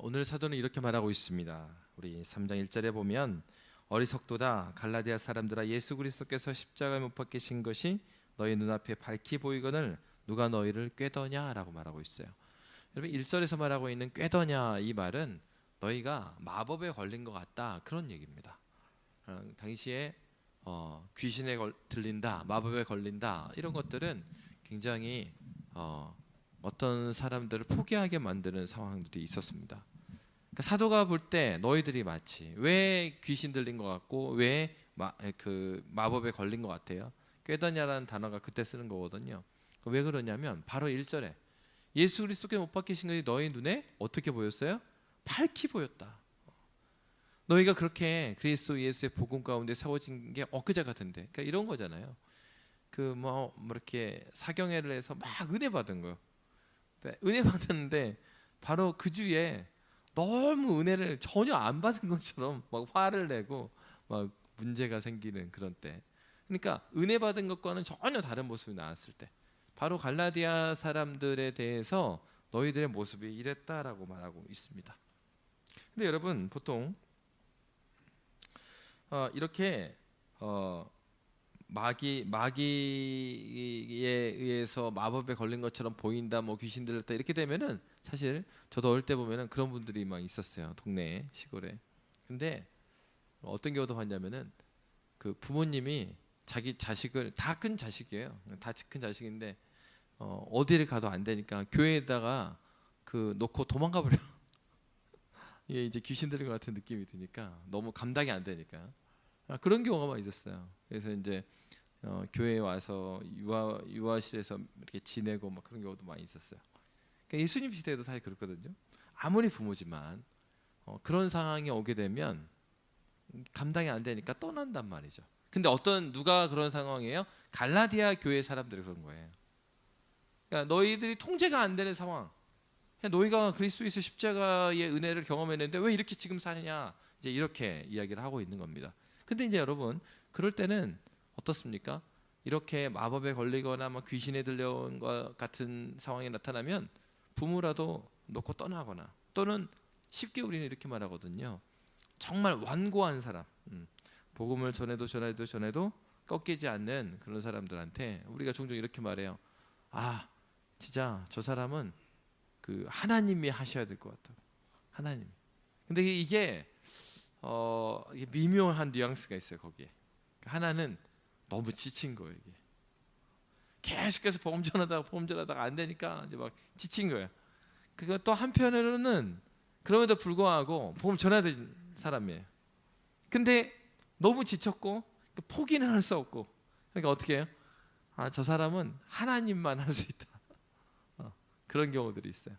오늘 사도는 이렇게 말하고 있습니다. 우리 3장 1절에 보면 어리석도다 갈라디아 사람들아 예수 그리스도께서 십자가에 못 박히신 것이 너희 눈앞에 밝히 보이거늘 누가 너희를 꾀더냐라고 말하고 있어요. 여러분 1절에서 말하고 있는 꾀더냐 이 말은 너희가 마법에 걸린 것 같다 그런 얘기입니다. 당시에 귀신에 들린다, 마법에 걸린다 이런 것들은 굉장히 어떤 사람들을 포기하게 만드는 상황들이 있었습니다. 그러니까 사도가 볼 때 너희들이 마치 왜 귀신 들린 것 같고 왜 마법에 걸린 것 같아요? 꾀더냐라는 단어가 그때 쓰는 거거든요. 왜 그러냐면 바로 1절에 예수 그리스도께 못 박히신 것이 너희 눈에 어떻게 보였어요? 밝히 보였다. 너희가 그렇게 그리스도 예수의 복음 가운데 세워진 게 엊그제 같은데, 그러니까 이런 거잖아요. 뭐 이렇게 사경회를 해서 막 은혜 받은 거요. 은혜 받았는데 바로 그 주에 너무 은혜를 전혀 안 받은 것처럼 막 화를 내고 막 문제가 생기는 그런 때. 그러니까 은혜 받은 것과는 전혀 다른 모습이 나왔을 때, 바로 갈라디아 사람들에 대해서 너희들의 모습이 이랬다라고 말하고 있습니다. 근데 여러분 보통 이렇게 마귀에 의해서 마법에 걸린 것처럼 보인다, 뭐 귀신 들렸다 이렇게 되면은 사실 저도 어릴 때 보면은 그런 분들이 막 있었어요. 동네 시골에. 근데 어떤 경우도 봤냐면은 그 부모님이 자기 자식을 다 큰 자식이에요. 다 큰 자식인데 어디를 가도 안 되니까 교회에다가 놓고 도망가 버려. 이게 이제 귀신 들린 것 같은 느낌이 드니까 너무 감당이 안 되니까 그런 경우가 있었어요. 그래서 이제 교회에 와서 유아실에서 이렇게 지내고 막 그런 경우도 많이 있었어요. 그러니까 예수님 시대에도 사실 그렇거든요. 아무리 부모지만 그런 상황이 오게 되면 감당이 안 되니까 떠난단 말이죠. 근데 누가 그런 상황이에요? 갈라디아 교회 사람들이 그런 거예요. 그러니까 너희들이 통제가 안 되는 상황, 너희가 그리스도에서 십자가의 은혜를 경험했는데 왜 이렇게 지금 사느냐, 이제 이렇게 이야기를 하고 있는 겁니다. 근데 이제 여러분 그럴 때는 어떻습니까? 이렇게 마법에 걸리거나 막 귀신에 들려온 것 같은 상황이 나타나면 부모라도 놓고 떠나거나, 또는 쉽게 우리는 이렇게 말하거든요. 정말 완고한 사람, 복음을 전해도 꺾이지 않는 그런 사람들한테 우리가 종종 이렇게 말해요. 진짜 저 사람은 하나님이 하셔야 될 것 같다고. 하나님. 근데 이게 미묘한 뉘앙스가 있어요. 거기에 하나는 너무 지친 거예요. 이게 계속해서 복음 전하다가 안 되니까 이제 막 지친 거예요. 그거 또 한편으로는 그럼에도 불구하고 복음 전해야 될 사람이에요. 근데 너무 지쳤고 포기는 할 수 없고, 그러니까 어떻게 해요? 저 사람은 하나님만 할 수 있다. 그런 경우들이 있어요.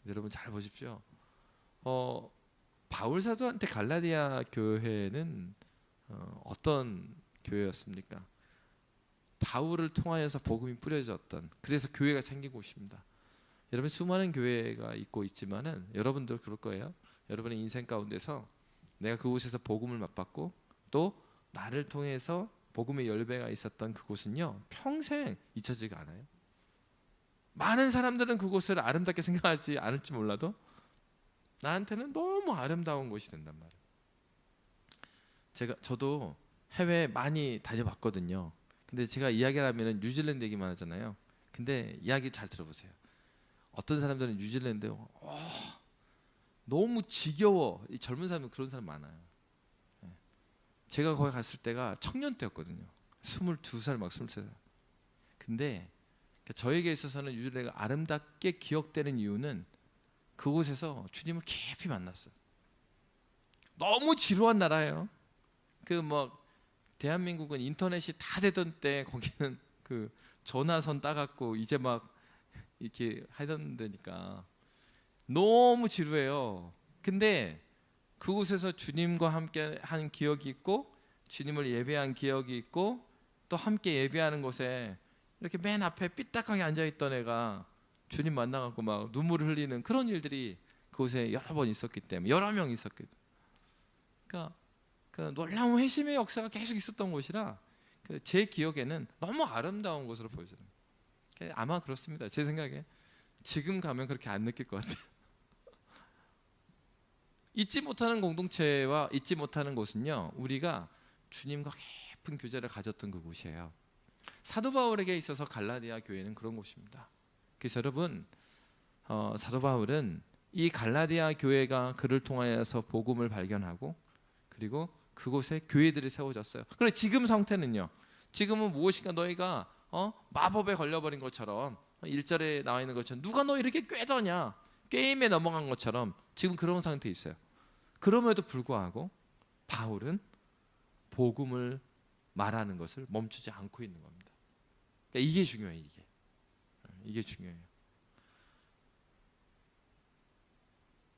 여러분 잘 보십시오. 바울 사도한테 갈라디아 교회는 어떤 교회였습니까? 바울을 통하여서 복음이 뿌려졌던, 그래서 교회가 생긴 곳입니다. 여러분 수많은 교회가 있고 있지만은 여러분들 그럴 거예요. 여러분의 인생 가운데서 내가 그곳에서 복음을 맛봤고 또 나를 통해서 복음의 열매가 있었던 그곳은요 평생 잊혀지가 않아요. 많은 사람들은 그곳을 아름답게 생각하지 않을지 몰라도 나한테는 너무 아름다운 곳이 된단 말이에요. 저도 해외 많이 다녀봤거든요. 근데 제가 이야기를 하면 뉴질랜드 얘기만 하잖아요. 근데 이야기 잘 들어보세요. 어떤 사람들은 뉴질랜드 너무 지겨워. 이 젊은 사람은 그런 사람 많아요. 제가 거기 갔을 때가 청년 때였거든요. 22살 막 23살. 근데 저에게 있어서는 뉴질랜드가 아름답게 기억되는 이유는 그곳에서 주님을 깊이 만났어요. 너무 지루한 나라예요. 대한민국은 인터넷이 다 되던 때 거기는 전화선 따갖고 이제 막 이렇게 하던 데니까 너무 지루해요. 근데 그곳에서 주님과 함께 한 기억이 있고 주님을 예배한 기억이 있고 또 함께 예배하는 곳에 이렇게 맨 앞에 삐딱하게 앉아있던 애가 주님 만나갖고 막 눈물을 흘리는 그런 일들이 그곳에 여러 번 있었기 때문에, 여러 명 있었기 때문에, 그러니까 놀라운 회심의 역사가 계속 있었던 곳이라 제 기억에는 너무 아름다운 곳으로 보여져요. 아마 그렇습니다. 제 생각에 지금 가면 그렇게 안 느낄 것 같아요. 잊지 못하는 공동체와 잊지 못하는 곳은요, 우리가 주님과 깊은 교제를 가졌던 그곳이에요. 사도 바울에게 있어서 갈라디아 교회는 그런 곳입니다. 그래서 여러분, 사도 바울은 이 갈라디아 교회가 그를 통하여서 복음을 발견하고 그리고 그곳에 교회들이 세워졌어요. 그런데 지금 상태는요, 지금은 무엇인가 너희가 마법에 걸려버린 것처럼 1절에 나와 있는 것처럼 누가 너 이렇게 꾀더냐, 게임에 넘어간 것처럼 지금 그런 상태에 있어요. 그럼에도 불구하고 바울은 복음을 말하는 것을 멈추지 않고 있는 겁니다. 그러니까 이게 중요해요. 이게 중요해요.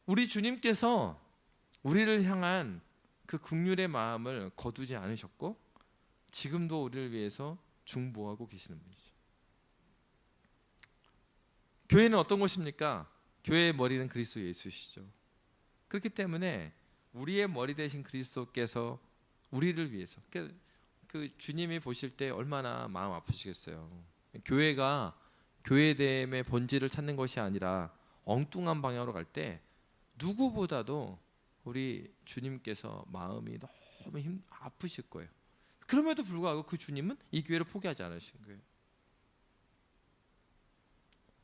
우리 주님께서 우리를 향한 그 긍휼의 마음을 거두지 않으셨고 지금도 우리를 위해서 중보하고 계시는 분이죠. 교회는 어떤 곳입니까? 교회의 머리는 그리스도 예수시죠. 그렇기 때문에 우리의 머리 되신 그리스도께서 우리를 위해서, 그 주님이 보실 때 얼마나 마음 아프시겠어요. 교회가 교회됨의 본질을 찾는 것이 아니라 엉뚱한 방향으로 갈 때 누구보다도 우리 주님께서 마음이 너무 아프실 거예요. 그럼에도 불구하고 그 주님은 이 교회를 포기하지 않으신 거예요.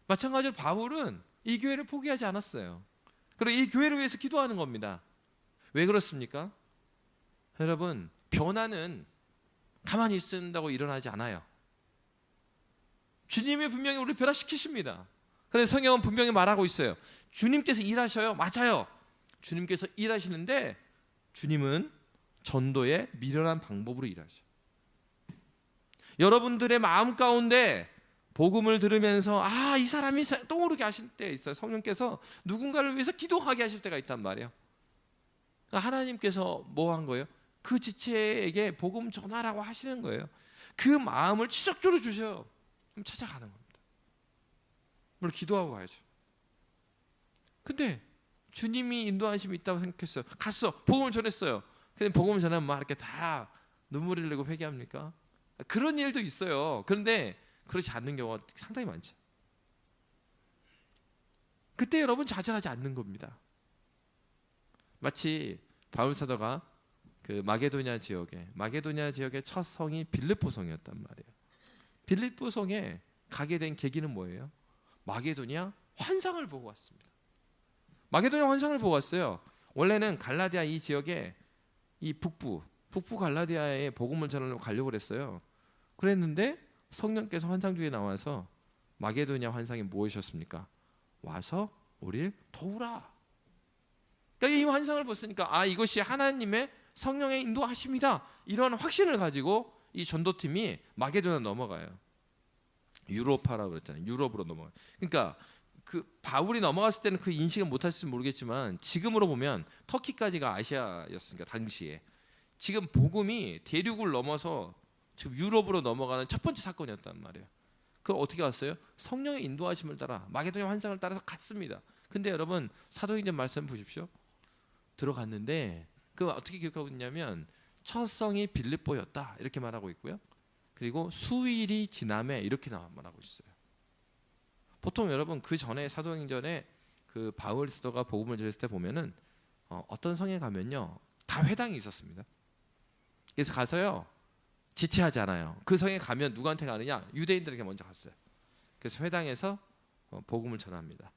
마찬가지로 바울은 이 교회를 포기하지 않았어요. 그리고 이 교회를 위해서 기도하는 겁니다. 왜 그렇습니까? 여러분, 변화는 가만히 있는다고 일어나지 않아요. 주님이 분명히 우리를 변화시키십니다. 그래서 성경은 분명히 말하고 있어요. 주님께서 일하셔요. 맞아요. 주님께서 일하시는데 주님은 전도의 미련한 방법으로 일하셔요. 여러분들의 마음 가운데 복음을 들으면서 이 사람이 떠오르게 하실 때 있어요. 성령께서 누군가를 위해서 기도하게 하실 때가 있단 말이에요. 하나님께서 뭐 한 거예요? 그 지체에게 복음 전하라고 하시는 거예요. 그 마음을 지속적으로 주셔요. 그럼 찾아가는 겁니다. 물론 기도하고 가야죠. 근데 주님이 인도하심이 있다고 생각했어요. 갔어. 복음을 전했어요. 근데 복음을 전하면 막 이렇게 다 눈물을 흘리고 회개합니까? 그런 일도 있어요. 그런데 그렇지 않는 경우가 상당히 많죠. 그때 여러분 좌절하지 않는 겁니다. 마치 바울 사도가 그 마게도냐 지역의 첫 성이 빌립보 성이었단 말이에요. 빌립보 성에 가게 된 계기는 뭐예요? 마게도냐 환상을 보고 왔습니다. 마게도냐 환상을 보고 왔어요. 원래는 갈라디아 이 지역에 이 북부 갈라디아에 복음을 전하려고 가려고 그랬어요. 그랬는데 성령께서 환상 중에 나와서 마게도냐 환상이 무엇이었습니까? 와서 우리를 도우라. 그러니까 이 환상을 봤으니까 이것이 하나님의 성령의 인도하심이다. 이런 확신을 가지고 이 전도팀이 마게도냐 넘어가요. 유로파라고 그랬잖아요. 유럽으로 넘어가요. 그러니까 그 바울이 넘어갔을 때는 그 인식은 못하실지 모르겠지만 지금으로 보면 터키까지가 아시아였으니까 당시에 지금 복음이 대륙을 넘어서 지금 유럽으로 넘어가는 첫 번째 사건이었단 말이에요. 그걸 어떻게 왔어요? 성령의 인도하심을 따라 마게도냐 환상을 따라서 갔습니다. 근데 여러분 사도행전 말씀 보십시오. 들어갔는데 그 어떻게 기록하고 있냐면 첫 성이 빌립보였다 이렇게 말하고 있고요. 그리고 수일이 지남에 이렇게 말하고 있어요. 보통 여러분 그 전에 사도행전에 그 바울 사도가 복음을 전했을 때 보면은 어떤 성에 가면요 다 회당이 있었습니다. 그래서 가서요 지체하지 않아요. 그 성에 가면 누구한테 가느냐? 유대인들에게 먼저 갔어요. 그래서 회당에서 복음을 전합니다.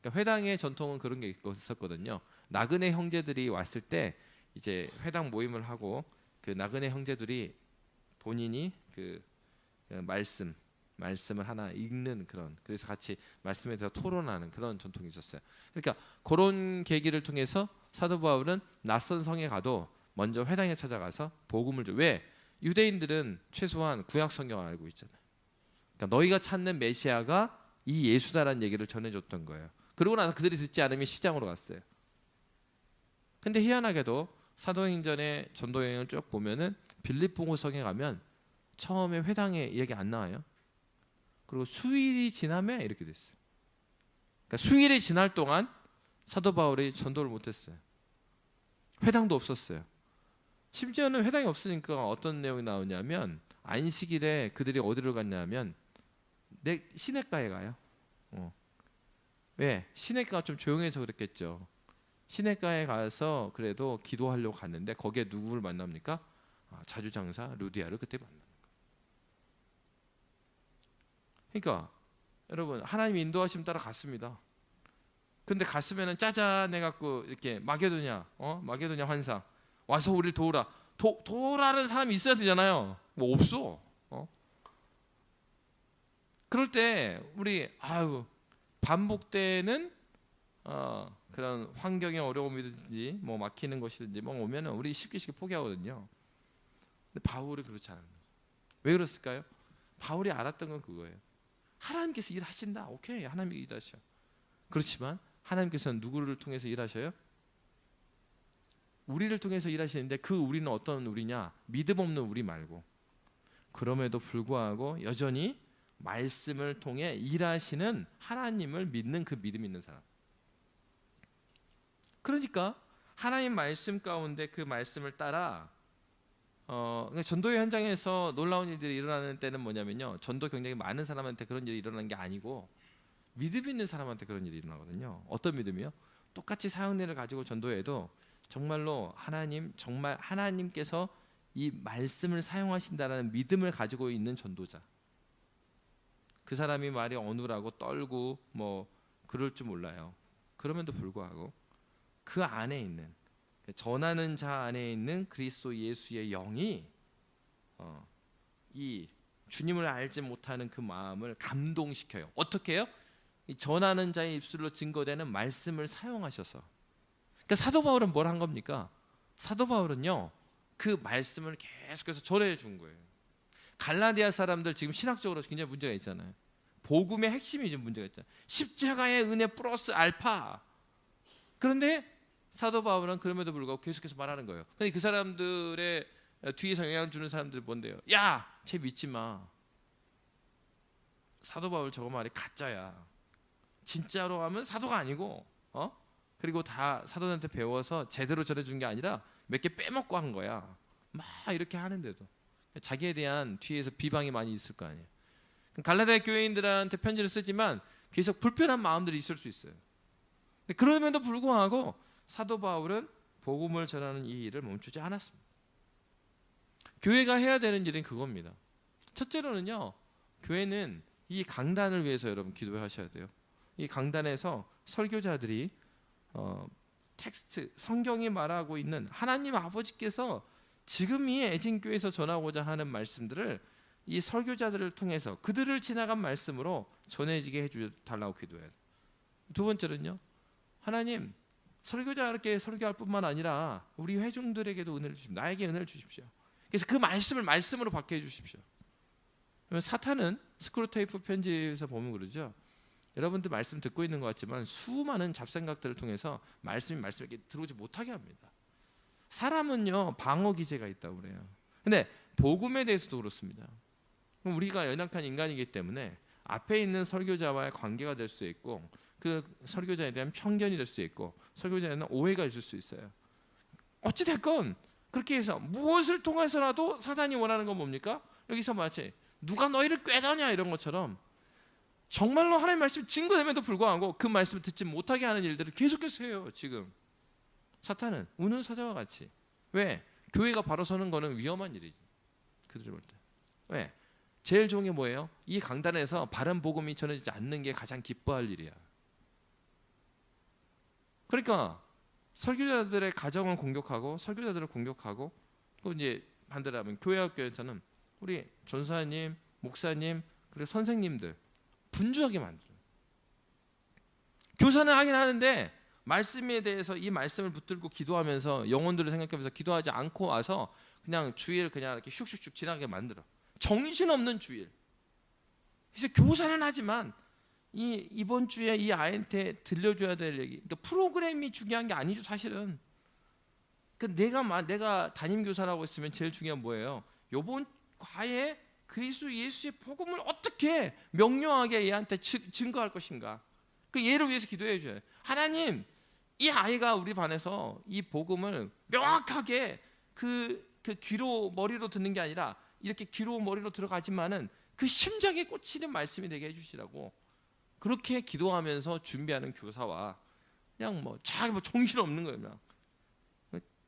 그러니까 회당의 전통은 그런 게 있었거든요. 나그네 형제들이 왔을 때 이제 회당 모임을 하고 그 나그네 형제들이 본인이 그 말씀을 하나 읽는 그런, 그래서 같이 말씀에 대해서 토론하는 그런 전통이 있었어요. 그러니까 그런 계기를 통해서 사도 바울은 낯선 성에 가도 먼저 회당에 찾아가서 복음을 왜? 유대인들은 최소한 구약 성경을 알고 있잖아요. 그러니까 너희가 찾는 메시아가 이 예수다라는 얘기를 전해줬던 거예요. 그러고 나서 그들이 듣지 않으면 시장으로 갔어요. 근데 희한하게도 사도행전의 전도 여행을 쭉 보면은 빌립보 성에 가면 처음에 회당에 얘기 안 나와요. 그리고 수일이 지남에 이렇게 됐어요. 그러니까 수일이 지날 동안 사도 바울이 전도를 못했어요. 회당도 없었어요. 심지어는 회당이 없으니까 어떤 내용이 나오냐면 안식일에 그들이 어디를 갔냐면 시냇가에 가요. 왜? 시냇가가 좀 조용해서 그랬겠죠. 시내가에 가서 그래도 기도하려고 갔는데 거기에 누구를 만납니까? 자주장사 루디아를 그때 만납니다. 그러니까 여러분 하나님 인도하심 따라 갔습니다. 근데 갔으면은 짜잔 해갖고 이렇게 마게도냐 환상 와서 우리를 도우라 도우라는 사람이 있어야 되잖아요. 뭐 없어. 그럴 때 우리 반복되는 그런 환경의 어려움이든지 뭐 막히는 것이든지 뭐 오면은 우리 쉽게 포기하거든요. 근데 바울이 그렇지 않은 거죠. 왜 그랬을까요? 바울이 알았던 건 그거예요. 하나님께서 일하신다. 오케이, 하나님이 일하셔. 그렇지만 하나님께서는 누구를 통해서 일하셔요? 우리를 통해서 일하시는데 그 우리는 어떤 우리냐? 믿음 없는 우리 말고. 그럼에도 불구하고 여전히 말씀을 통해 일하시는 하나님을 믿는 그 믿음 있는 사람. 그러니까 하나님 말씀 가운데 그 말씀을 따라 전도의 현장에서 놀라운 일들이 일어나는 때는 뭐냐면요, 전도 경력이 많은 사람한테 그런 일이 일어나는 게 아니고 믿음 있는 사람한테 그런 일이 일어나거든요. 어떤 믿음이요? 똑같이 사역례를 가지고 전도해도 정말로 정말 하나님께서 이 말씀을 사용하신다라는 믿음을 가지고 있는 전도자. 그 사람이 말이 어눌하고 떨고 뭐 그럴 줄 몰라요. 그럼에도 불구하고 그 안에 있는, 전하는 자 안에 있는 그리스도 예수의 영이 이 주님을 알지 못하는 그 마음을 감동시켜요. 어떻게 해요? 이 전하는 자의 입술로 증거되는 말씀을 사용하셔서. 그러니까 사도 바울은 뭘 한 겁니까? 사도 바울은요, 그 말씀을 계속해서 전해 준 거예요. 갈라디아 사람들 지금 신학적으로 굉장히 문제가 있잖아요. 복음의 핵심이 좀 문제가 있잖아요. 십자가의 은혜 플러스 알파. 그런데 사도 바울은 그럼에도 불구하고 계속해서 말하는 거예요. 근데 그 사람들의 뒤에서 영향을 주는 사람들이 뭔데요? 야, 쟤 믿지 마. 사도 바울 저거 말이 가짜야. 진짜로 하면 사도가 아니고, 그리고 다 사도들한테 배워서 제대로 전해준 게 아니라 몇 개 빼먹고 한 거야. 막 이렇게 하는데도 자기에 대한 뒤에서 비방이 많이 있을 거 아니에요. 갈라디아 교회인들한테 편지를 쓰지만 계속 불편한 마음들이 있을 수 있어요. 그럼에도 불구하고 사도 바울은 복음을 전하는 이 일을 멈추지 않았습니다. 교회가 해야 되는 일은 그겁니다. 첫째로는요, 교회는 이 강단을 위해서 여러분 기도하셔야 돼요. 이 강단에서 설교자들이 텍스트, 성경이 말하고 있는 하나님 아버지께서 지금 이 애진교회에서 전하고자 하는 말씀들을 이 설교자들을 통해서 그들을 지나간 말씀으로 전해지게 해달라고 기도해요. 두 번째는요, 하나님 설교자에게 설교할 뿐만 아니라 우리 회중들에게도 은혜를 주십시오. 나에게 은혜를 주십시오. 그래서 그 말씀을 말씀으로 받게 해주십시오. 사탄은 스크루테이프 편지에서 보면 그러죠. 여러분들 말씀 듣고 있는 것 같지만 수많은 잡생각들을 통해서 말씀이 이렇게 들어오지 못하게 합니다. 사람은요, 방어 기제가 있다고 그래요. 근데 복음에 대해서도 그렇습니다. 우리가 연약한 인간이기 때문에 앞에 있는 설교자와의 관계가 될 수 있고 그 설교자에 대한 편견이 될 수 있고 설교자에 대한 오해가 있을 수 있어요. 어찌 됐건 그렇게 해서 무엇을 통해서라도 사단이 원하는 건 뭡니까? 여기서 마치 누가 너희를 꾀더냐 이런 것처럼 정말로 하나님의 말씀이 증거됨에도 불구하고 그 말씀을 듣지 못하게 하는 일들을 계속해서 해요. 지금 사탄은 우는 사자와 같이. 왜? 교회가 바로 서는 거는 위험한 일이지. 그들이 볼 때. 왜? 제일 좋은 게 뭐예요? 이 강단에서 바른 복음이 전해지지 않는 게 가장 기뻐할 일이야. 그러니까 설교자들의 가정을 공격하고 설교자들을 공격하고 또 이제 반대로 하면 교회학교에서는 우리 전사님, 목사님 그리고 선생님들 분주하게 만들어요. 교사는 하긴 하는데 말씀에 대해서 이 말씀을 붙들고 기도하면서 영혼들을 생각하면서 기도하지 않고 와서 그냥 주일 그냥 이렇게 슉슉슉 지나게 만들어. 정신없는 주일. 그래서 교사는 하지만 이번 주에 이 아이한테 들려줘야 될 얘기, 그러니까 프로그램이 중요한 게 아니죠 사실은. 그러니까 내가 담임 교사라고 했으면 제일 중요한 뭐예요? 이번 과에 그리스도 예수의 복음을 어떻게 명료하게 얘한테 증거할 것인가? 그 얘를 위해서 기도해 줘요. 하나님, 이 아이가 우리 반에서 이 복음을 명확하게 그 귀로 머리로 듣는 게 아니라 이렇게 귀로 머리로 들어가지만은 그 심장에 꽂히는 말씀이 되게 해주시라고 그렇게 기도하면서 준비하는 교사와 그냥 뭐 자기 뭐 정신 없는 거예요. 그냥.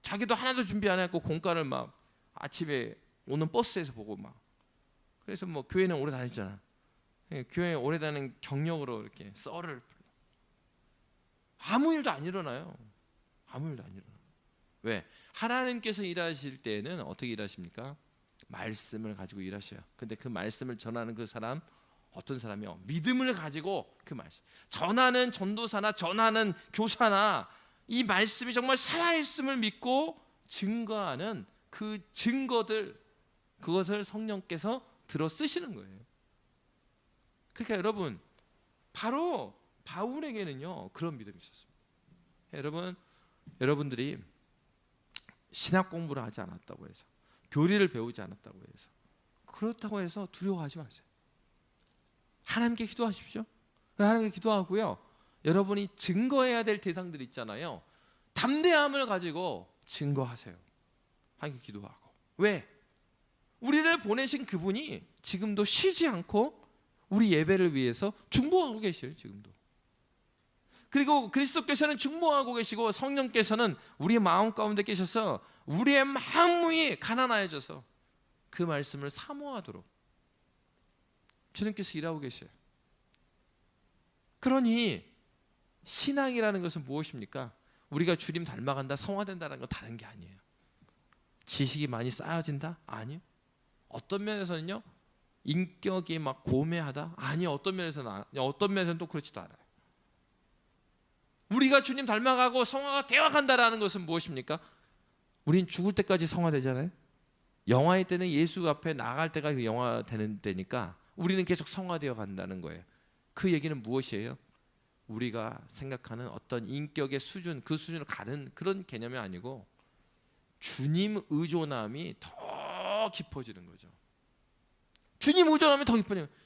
자기도 하나도 준비 안 했고 공과를 막 아침에 오는 버스에서 보고 막. 그래서 뭐 교회는 오래 다녔잖아. 교회 오래 다니는 경력으로 이렇게 썰을 아무 일도 안 일어나요. 아무 일도 안 일어나. 왜? 하나님께서 일하실 때는 어떻게 일하십니까? 말씀을 가지고 일하셔요. 근데 그 말씀을 전하는 그 사람 어떤 사람이요? 믿음을 가지고 그 말씀 전하는 전도사나 전하는 교사나 이 말씀이 정말 살아있음을 믿고 증거하는 그 증거들, 그것을 성령께서 들어 쓰시는 거예요. 그러니까 여러분, 바로 바울에게는요 그런 믿음이 있었습니다. 여러분들이 신학 공부를 하지 않았다고 해서, 교리를 배우지 않았다고 해서, 그렇다고 해서 두려워하지 마세요. 하나님께 기도하십시오. 하나님께 기도하고요, 여러분이 증거해야 될 대상들 있잖아요. 담대함을 가지고 증거하세요. 하나님께 기도하고. 왜? 우리를 보내신 그분이 지금도 쉬지 않고 우리 예배를 위해서 중보하고 계셔요. 지금도. 그리고 그리스도께서는 중보하고 계시고 성령께서는 우리의 마음 가운데 계셔서 우리의 마음이 가난해져서 그 말씀을 사모하도록 주님께서 일하고 계셔요. 그러니 신앙이라는 것은 무엇입니까? 우리가 주님 닮아간다, 성화된다는 건 다른 게 아니에요. 지식이 많이 쌓여진다? 아니요. 어떤 면에서는요, 인격이 막 고매하다? 아니요. 어떤 면에서는 또 그렇지도 않아요. 우리가 주님 닮아가고 성화가 되어간다라는 것은 무엇입니까? 우린 죽을 때까지 성화되잖아요. 영화의 때는 예수 앞에 나갈 때가 그 영화 되는 때니까 우리는 계속 성화되어 간다는 거예요. 그 얘기는 무엇이에요? 우리가 생각하는 어떤 인격의 수준, 그 수준을 가는 그런 개념이 아니고 주님 의존함이 더 깊어지는 거죠. 주님 의존함이 더 깊어지는 거예요.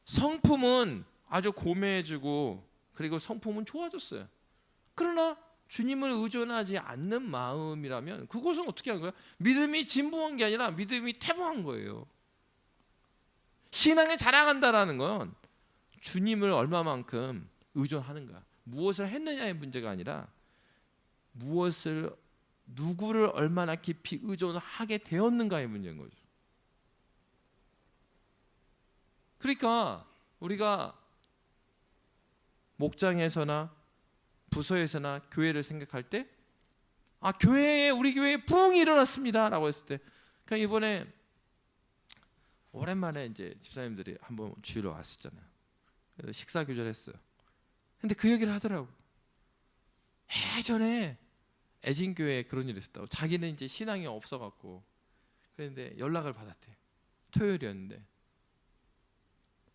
성품은 아주 고매해지고 그리고 성품은 좋아졌어요. 그러나 주님을 의존하지 않는 마음이라면 그것은 어떻게 한 거예요? 믿음이 진보한 게 아니라 믿음이 퇴보한 거예요. 신앙에 자라간다라는 건 주님을 얼마만큼 의존하는가, 무엇을 했느냐의 문제가 아니라 누구를 얼마나 깊이 의존하게 되었는가의 문제인 거죠. 그러니까 우리가 목장에서나 부서에서나 교회를 생각할 때, 우리 교회에 부흥이 일어났습니다 라고 했을 때, 그러니까 이번에 오랜만에 이제 집사님들이 한번 주일로 왔었잖아요. 그래서 식사 교절했어요. 근데 그 얘기를 하더라고. 예전에 애진교회에 그런 일이 있었다고. 자기는 이제 신앙이 없어갖고 그런데 연락을 받았대. 토요일이었는데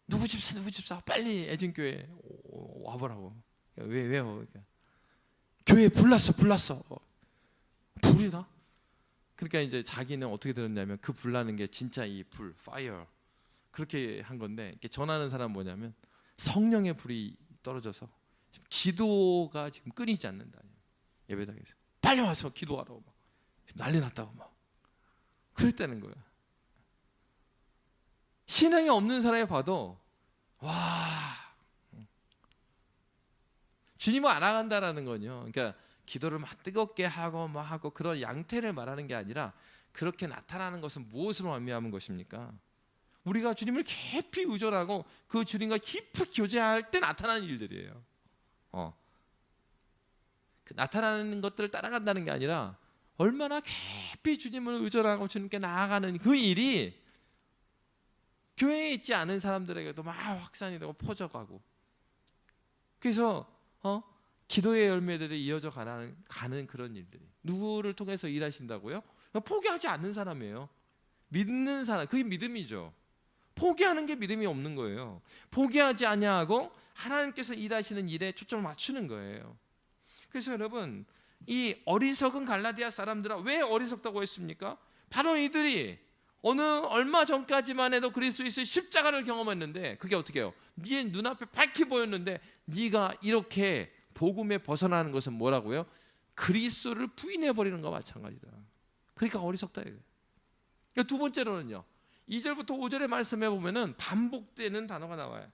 누구 집사 빨리 애진교회 와보라고. 왜요? 교회 불났어. 불이 나? 그러니까 이제 자기는 어떻게 들었냐면 그 불나는 게 진짜 이 불, 파이어 그렇게 한 건데, 전하는 사람은 뭐냐면 성령의 불이 떨어져서 지금 기도가 지금 끊이지 않는다. 예배당에서 빨리 와서 기도하라고 막 지금 난리 났다고 막 그랬다는 거야. 신앙이 없는 사람이 봐도 와, 주님을 알아간다라는 건요, 그러니까 기도를 막 뜨겁게 하고 막 하고 그런 양태를 말하는 게 아니라 그렇게 나타나는 것은 무엇으로 말미암은 것입니까? 우리가 주님을 깊이 의존하고 그 주님과 깊이 교제할 때 나타나는 일들이에요. 그 나타나는 것들을 따라간다는 게 아니라 얼마나 깊이 주님을 의존하고 주님께 나아가는 그 일이 교회에 있지 않은 사람들에게도 막 확산이 되고 퍼져가고, 그래서 기도의 열매들이 이어져 가는 그런 일들이 누구를 통해서 일하신다고요? 포기하지 않는 사람이에요. 믿는 사람, 그게 믿음이죠. 포기하는 게 믿음이 없는 거예요. 포기하지 아니하고 하나님께서 일하시는 일에 초점을 맞추는 거예요. 그래서 여러분, 이 어리석은 갈라디아 사람들은 왜 어리석다고 했습니까? 바로 이들이 얼마 전까지만 해도 그리스도의 십자가를 경험했는데, 그게 어떻게 해요? 네 눈앞에 밝히 보였는데 네가 이렇게 복음에 벗어나는 것은 뭐라고요? 그리스도를 부인해버리는 것과 마찬가지다. 그러니까 어리석다 이거예요. 그러니까 두 번째로는요, 2절부터 5절의 말씀에 보면은 반복되는 단어가 나와요.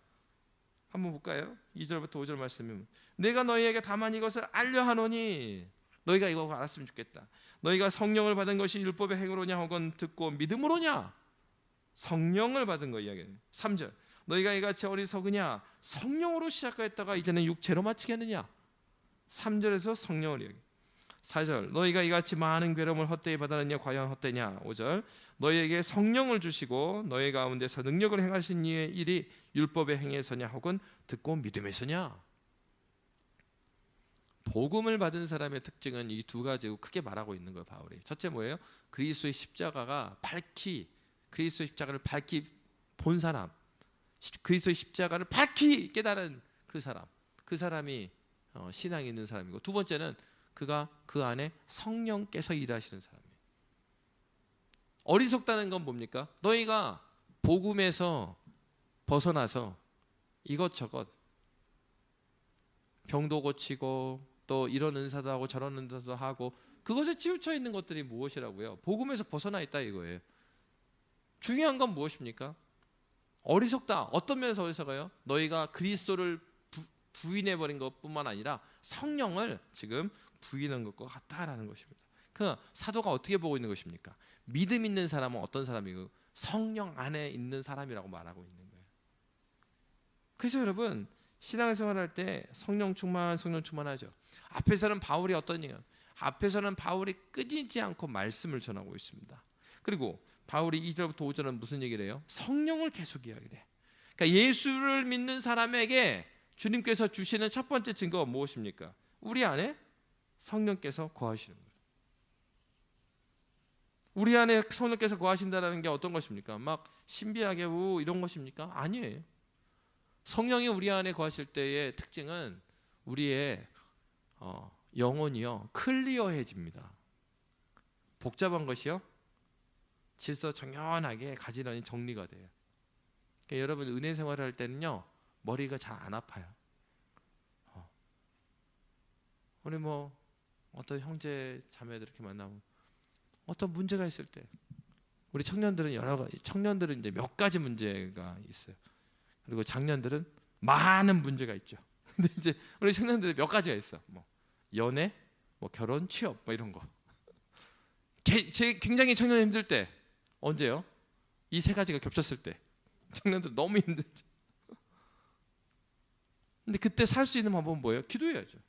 한번 볼까요? 2절부터 5절 말씀이면 내가 너희에게 다만 이것을 알려 하노니 너희가 이거 알았으면 좋겠다. 너희가 성령을 받은 것이 율법의 행위로냐 혹은 듣고 믿음으로냐? 성령을 받은 거 이야기해요. 3절 너희가 이같이 어리석으냐? 성령으로 시작하였다가 이제는 육체로 마치겠느냐? 3절에서 성령을 이야기해요. 4절 너희가 이같이 많은 괴로움을 헛되이 받았느냐? 과연 헛되냐? 5절 너희에게 성령을 주시고 너희 가운데서 능력을 행하신 이의 일이 율법의 행위에서냐 혹은 듣고 믿음에서냐? 복음을 받은 사람의 특징은 이 두 가지고 크게 말하고 있는 거예요. 바울이 첫째 뭐예요? 그리스도의 십자가가 그리스도의 십자가를 밝히 본 사람, 그리스도의 십자가를 밝히 깨달은 그 사람이 신앙이 있는 사람이고, 두 번째는 그가 그 안에 성령께서 일하시는 사람이에요. 어리석다는 건 뭡니까? 너희가 복음에서 벗어나서 이것저것 병도 고치고 또 이런 은사도 하고 저런 은사도 하고 그것에 치우쳐 있는 것들이 무엇이라고요? 복음에서 벗어나 있다 이거예요. 중요한 건 무엇입니까? 어리석다. 어떤 면에서 어리석어요? 너희가 그리스도를 부인해버린 것뿐만 아니라 성령을 지금 부인한 것과 같다라는 것입니다. 그 사도가 어떻게 보고 있는 것입니까? 믿음 있는 사람은 어떤 사람이고 성령 안에 있는 사람이라고 말하고 있는 거예요. 그래서 여러분 신앙생활할 때 성령 충만하죠. 앞에서는 바울이 어떤 얘기예요? 앞에서는 바울이 끊이지 않고 말씀을 전하고 있습니다. 그리고 바울이 2절부터 5절은 무슨 얘기를 해요? 성령을 계속 이야기를 해. 그러니까 예수를 믿는 사람에게 주님께서 주시는 첫 번째 증거가 무엇입니까? 우리 안에 성령께서 거하시는 거예요. 우리 안에 성령께서 거하신다는 게 어떤 것입니까? 막 신비하게 이런 것입니까? 아니에요. 성령이 우리 안에 거하실 때의 특징은 우리의 영혼이요 클리어해집니다. 복잡한 것이요 질서 정연하게 가지런히 정리가 돼요. 그러니까 여러분 은혜 생활을 할 때는요 머리가 잘 안 아파요. 우리 뭐 어떤 형제 자매들 이렇게 만나면 어떤 문제가 있을 때 우리 청년들은 청년들은 이제 몇 가지 문제가 있어요. 그리고 장년들은 많은 문제가 있죠. 근데 이제 우리 청년들은 몇 가지가 있어. 뭐 연애, 뭐 결혼, 취업, 뭐 이런 거. 굉장히 청년이 힘들 때 언제요? 이 세 가지가 겹쳤을 때 청년들 너무 힘들죠. 근데 그때 살 수 있는 방법은 뭐예요? 기도해야죠.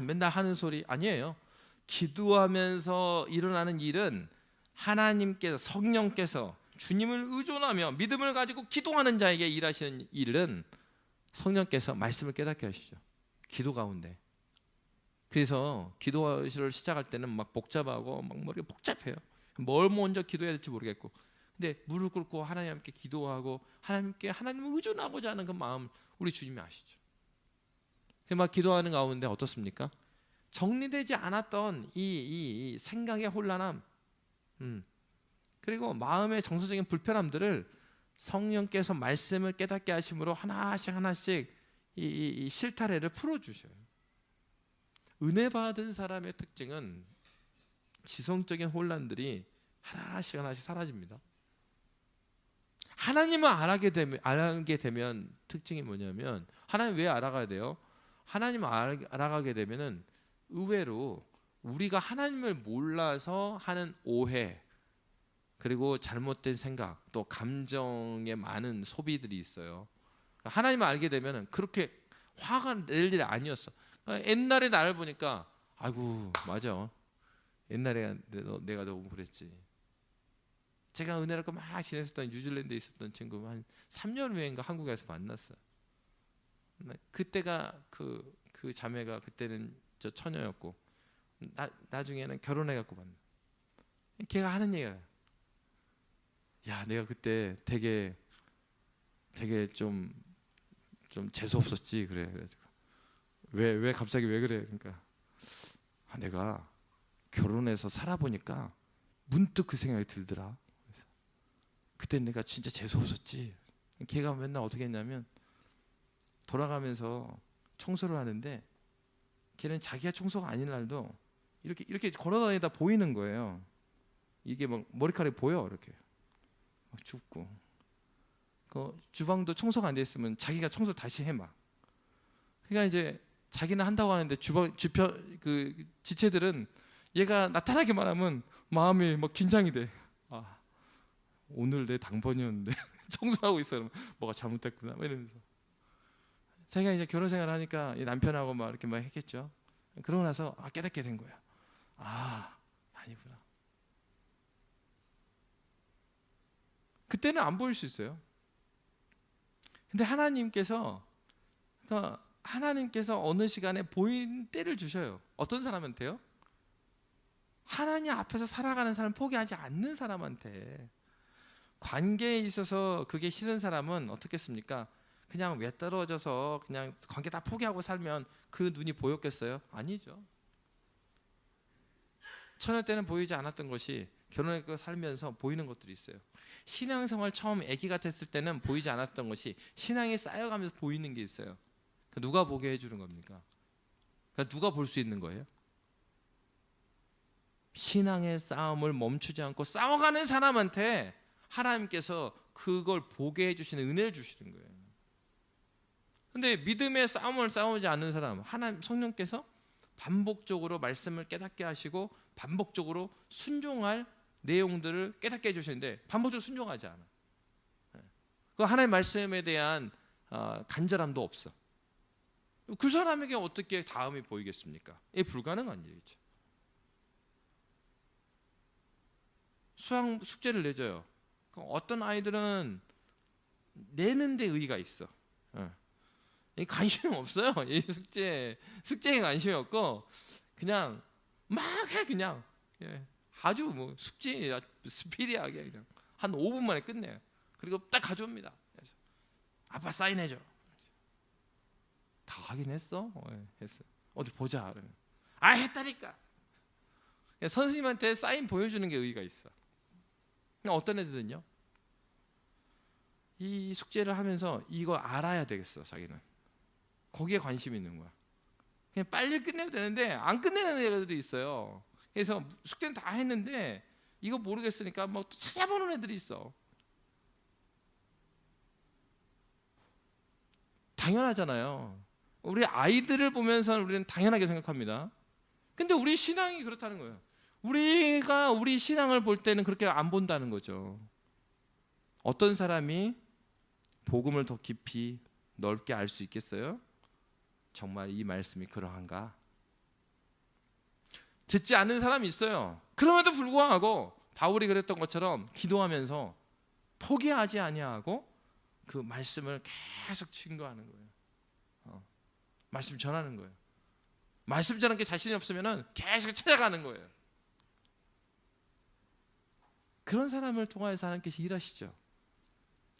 맨날 하는 소리 아니에요. 기도하면서 일어나는 일은 하나님께서 성령께서 주님을 의존하며 믿음을 가지고 기도하는 자에게 일하시는 일은 성령께서 말씀을 깨닫게 하시죠. 기도 가운데. 그래서 기도를 시작할 때는 막 복잡하고 막 머리가 복잡해요. 뭘 먼저 기도해야 될지 모르겠고, 근데 무릎 꿇고 하나님께 기도하고 하나님을 의존하고자 하는 그 마음 우리 주님이 아시죠. 막 기도하는 가운데 어떻습니까? 정리되지 않았던 이 생각의 혼란함, 그리고 마음의 정서적인 불편함들을 성령께서 말씀을 깨닫게 하심으로 하나씩 이 실타래를 풀어주셔요. 은혜 받은 사람의 특징은 지성적인 혼란들이 하나씩 사라집니다. 하나님을 알게 되면 특징이 뭐냐면, 하나님 왜 알아가야 돼요? 하나님을 알아가게 되면은 의외로 우리가 하나님을 몰라서 하는 오해, 그리고 잘못된 생각, 또 감정의 많은 소비들이 있어요. 하나님을 알게 되면은 그렇게 화가 낼 일이 아니었어. 그러니까 옛날에 나를 보니까 아이고 맞아, 옛날에 내가 너무 그랬지. 제가 은혜를 갖고 막 지냈었던 뉴질랜드에 있었던 친구 한 3년 후인가 한국에서 만났어요. 그때가 그 자매가 그때는 저 처녀였고 나중에는 결혼해갖고 만나. 걔가 하는 얘기야. 야, 내가 그때 되게 좀 재수 없었지. 그래. 그래가지고 왜 갑자기 왜 그래? 그러니까 내가 결혼해서 살아보니까 문득 그 생각이 들더라. 그때 내가 진짜 재수 없었지. 걔가 맨날 어떻게 했냐면 돌아가면서 청소를 하는데 걔는 자기가 청소가 아닌 날도 이렇게 걸어다니다 보이는 거예요. 이게 막 머리카락이 보여 이렇게 막 춥고. 그 주방도 청소가 안 돼 있으면 자기가 청소 다시 해 막. 그러니까 이제 자기는 한다고 하는데 주변 그 지체들은 얘가 나타나기만 하면 마음이 막 긴장이 돼. 아, 오늘 내 당번이었는데 청소하고 있어. 그러면 뭐가 잘못됐구나 이러면서. 자기가 이제 결혼 생활을 하니까 남편하고 막 이렇게 막 했겠죠. 그러고 나서 깨닫게 된 거야. 아니구나. 그때는 안 보일 수 있어요. 근데 하나님께서 어느 시간에 보이는 때를 주셔요. 어떤 사람한테요? 하나님 앞에서 살아가는 사람, 포기하지 않는 사람한테. 관계에 있어서 그게 싫은 사람은 어떻겠습니까? 그냥 왜 떨어져서 그냥 관계 다 포기하고 살면 그 눈이 보였겠어요? 아니죠. 처녀 때는 보이지 않았던 것이 결혼하고 살면서 보이는 것들이 있어요. 신앙생활 처음 아기 같았을 때는 보이지 않았던 것이 신앙이 쌓여가면서 보이는 게 있어요. 누가 보게 해주는 겁니까? 누가 볼 수 있는 거예요? 신앙의 싸움을 멈추지 않고 싸워가는 사람한테 하나님께서 그걸 보게 해주시는 은혜를 주시는 거예요. 근데 믿음의 싸움을 싸우지 않는 사람, 하나님 성령께서 반복적으로 말씀을 깨닫게 하시고 반복적으로 순종할 내용들을 깨닫게 해주시는데 반복적으로 순종하지 않아. 그 하나님의 말씀에 대한 간절함도 없어. 그 사람에게 어떻게 다음이 보이겠습니까? 이게 불가능한 일이죠. 수학 숙제를 내줘요. 어떤 아이들은 내는데 의의가 있어. 관심이 없어요. 이 숙제에 관심이 없고 그냥 막 해 그냥. 아주 뭐 숙제 스피디하게 그냥 한 5분 만에 끝내요. 그리고 딱 가져옵니다. 그래서 아빠 사인해줘. 다 하긴 했어. 했어. 어디 보자. 그러면 했다니까. 선생님한테 사인 보여주는 게 의의가 있어. 어떤 애들은요, 이 숙제를 하면서 이거 알아야 되겠어. 자기는 거기에 관심이 있는 거야. 그냥 빨리 끝내도 되는데 안 끝내는 애들이 있어요. 그래서 숙제는 다 했는데 이거 모르겠으니까 뭐 또 찾아보는 애들이 있어. 당연하잖아요. 우리 아이들을 보면서 우리는 당연하게 생각합니다. 근데 우리 신앙이 그렇다는 거예요. 우리가 우리 신앙을 볼 때는 그렇게 안 본다는 거죠. 어떤 사람이 복음을 더 깊이 넓게 알 수 있겠어요? 정말 이 말씀이 그러한가? 듣지 않는 사람이 있어요. 그럼에도 불구하고 바울이 그랬던 것처럼 기도하면서 포기하지 아니하고 그 말씀을 계속 증거하는 거예요. 말씀 전하는 거예요. 말씀 전하는 게 자신이 없으면 계속 찾아가는 거예요. 그런 사람을 통하여서 하나님께서 일하시죠.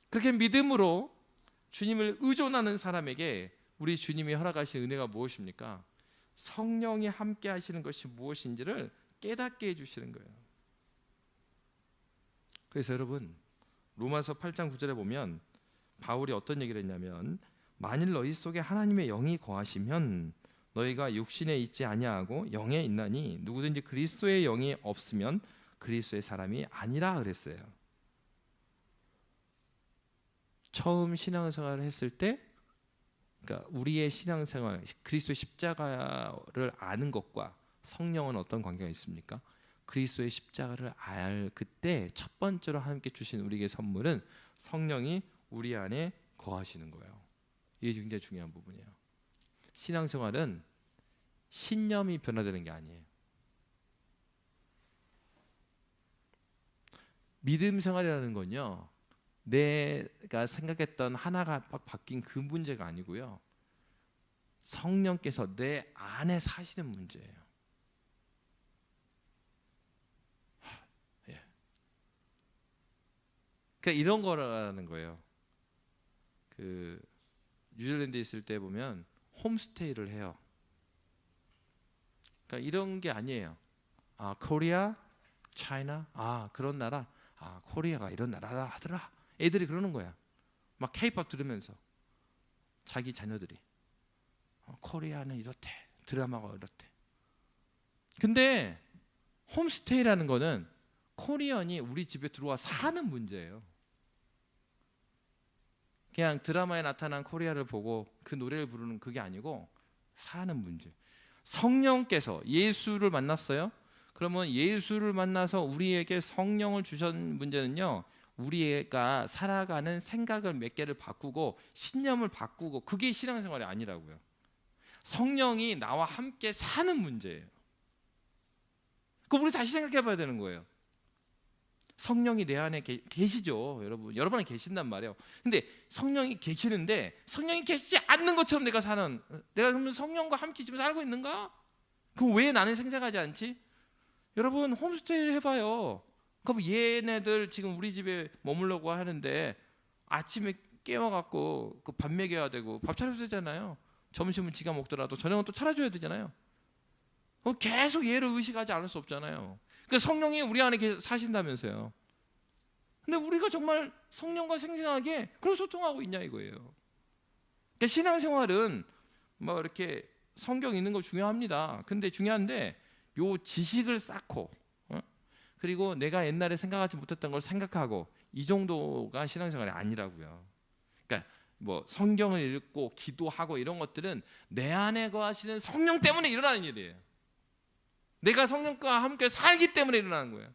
그렇게 믿음으로 주님을 의존하는 사람에게 우리 주님이 허락하신 은혜가 무엇입니까? 성령이 함께 하시는 것이 무엇인지를 깨닫게 해주시는 거예요. 그래서 여러분, 로마서 8장 9절에 보면 바울이 어떤 얘기를 했냐면, 만일 너희 속에 하나님의 영이 거하시면 너희가 육신에 있지 아니하고 영에 있나니 누구든지 그리스도의 영이 없으면 그리스도의 사람이 아니라 그랬어요. 처음 신앙생활을 했을 때, 그러니까 우리의 신앙생활, 그리스도의 십자가를 아는 것과 성령은 어떤 관계가 있습니까? 그리스도의 십자가를 알 그때 첫 번째로 하나님께 주신 우리에게 선물은 성령이 우리 안에 거하시는 거예요. 이게 굉장히 중요한 부분이에요. 신앙생활은 신념이 변화되는 게 아니에요. 믿음 생활이라는 건요, 내가 생각했던 하나가 바뀐 그 문제가 아니고요, 성령께서 내 안에 사시는 문제예요. 그러니까 이런 거라는 거예요. 그 뉴질랜드에 있을 때 보면 홈스테이를 해요. 그러니까 이런 게 아니에요. 코리아, 차이나, 그런 나라, 코리아가 이런 나라다 하더라. 애들이 그러는 거야. 막 K-pop 들으면서 자기 자녀들이 코리아는 이렇대, 드라마가 이렇대. 근데 홈스테이라는 거는 코리안이 우리 집에 들어와 사는 문제예요. 그냥 드라마에 나타난 코리아를 보고 그 노래를 부르는 그게 아니고 사는 문제. 성령께서 예수를 만났어요. 그러면 예수를 만나서 우리에게 성령을 주신 문제는요, 우리가 살아가는 생각을 몇 개를 바꾸고 신념을 바꾸고, 그게 신앙생활이 아니라고요. 성령이 나와 함께 사는 문제예요. 그럼 우리 다시 생각해 봐야 되는 거예요. 성령이 내 안에 계시죠, 여러분. 여러분 안에 계신단 말이에요. 근데 성령이 계시는데 성령이 계시지 않는 것처럼 내가 그러면 성령과 함께 지금 살고 있는가? 그럼 왜 나는 생생하지 않지? 여러분, 홈스테이를 해봐요. 그럼 얘네들 지금 우리 집에 머물려고 하는데 아침에 깨워갖고 그 밥 먹여야 되고 밥 차려줘야 되잖아요. 점심은 지가 먹더라도 저녁은 또 차려줘야 되잖아요. 계속 얘를 의식하지 않을 수 없잖아요. 그러니까 성령이 우리 안에 사신다면서요. 근데 우리가 정말 성령과 생생하게 그런 소통하고 있냐 이거예요. 그러니까 신앙생활은 뭐 이렇게 성경 읽는 거 중요합니다. 근데 중요한데 요 지식을 쌓고, 그리고 내가 옛날에 생각하지 못했던 걸 생각하고, 이 정도가 신앙생활이 아니라고요. 그러니까 뭐 성경을 읽고 기도하고 이런 것들은 내 안에 거하시는 성령 때문에 일어나는 일이에요. 내가 성령과 함께 살기 때문에 일어나는 거예요.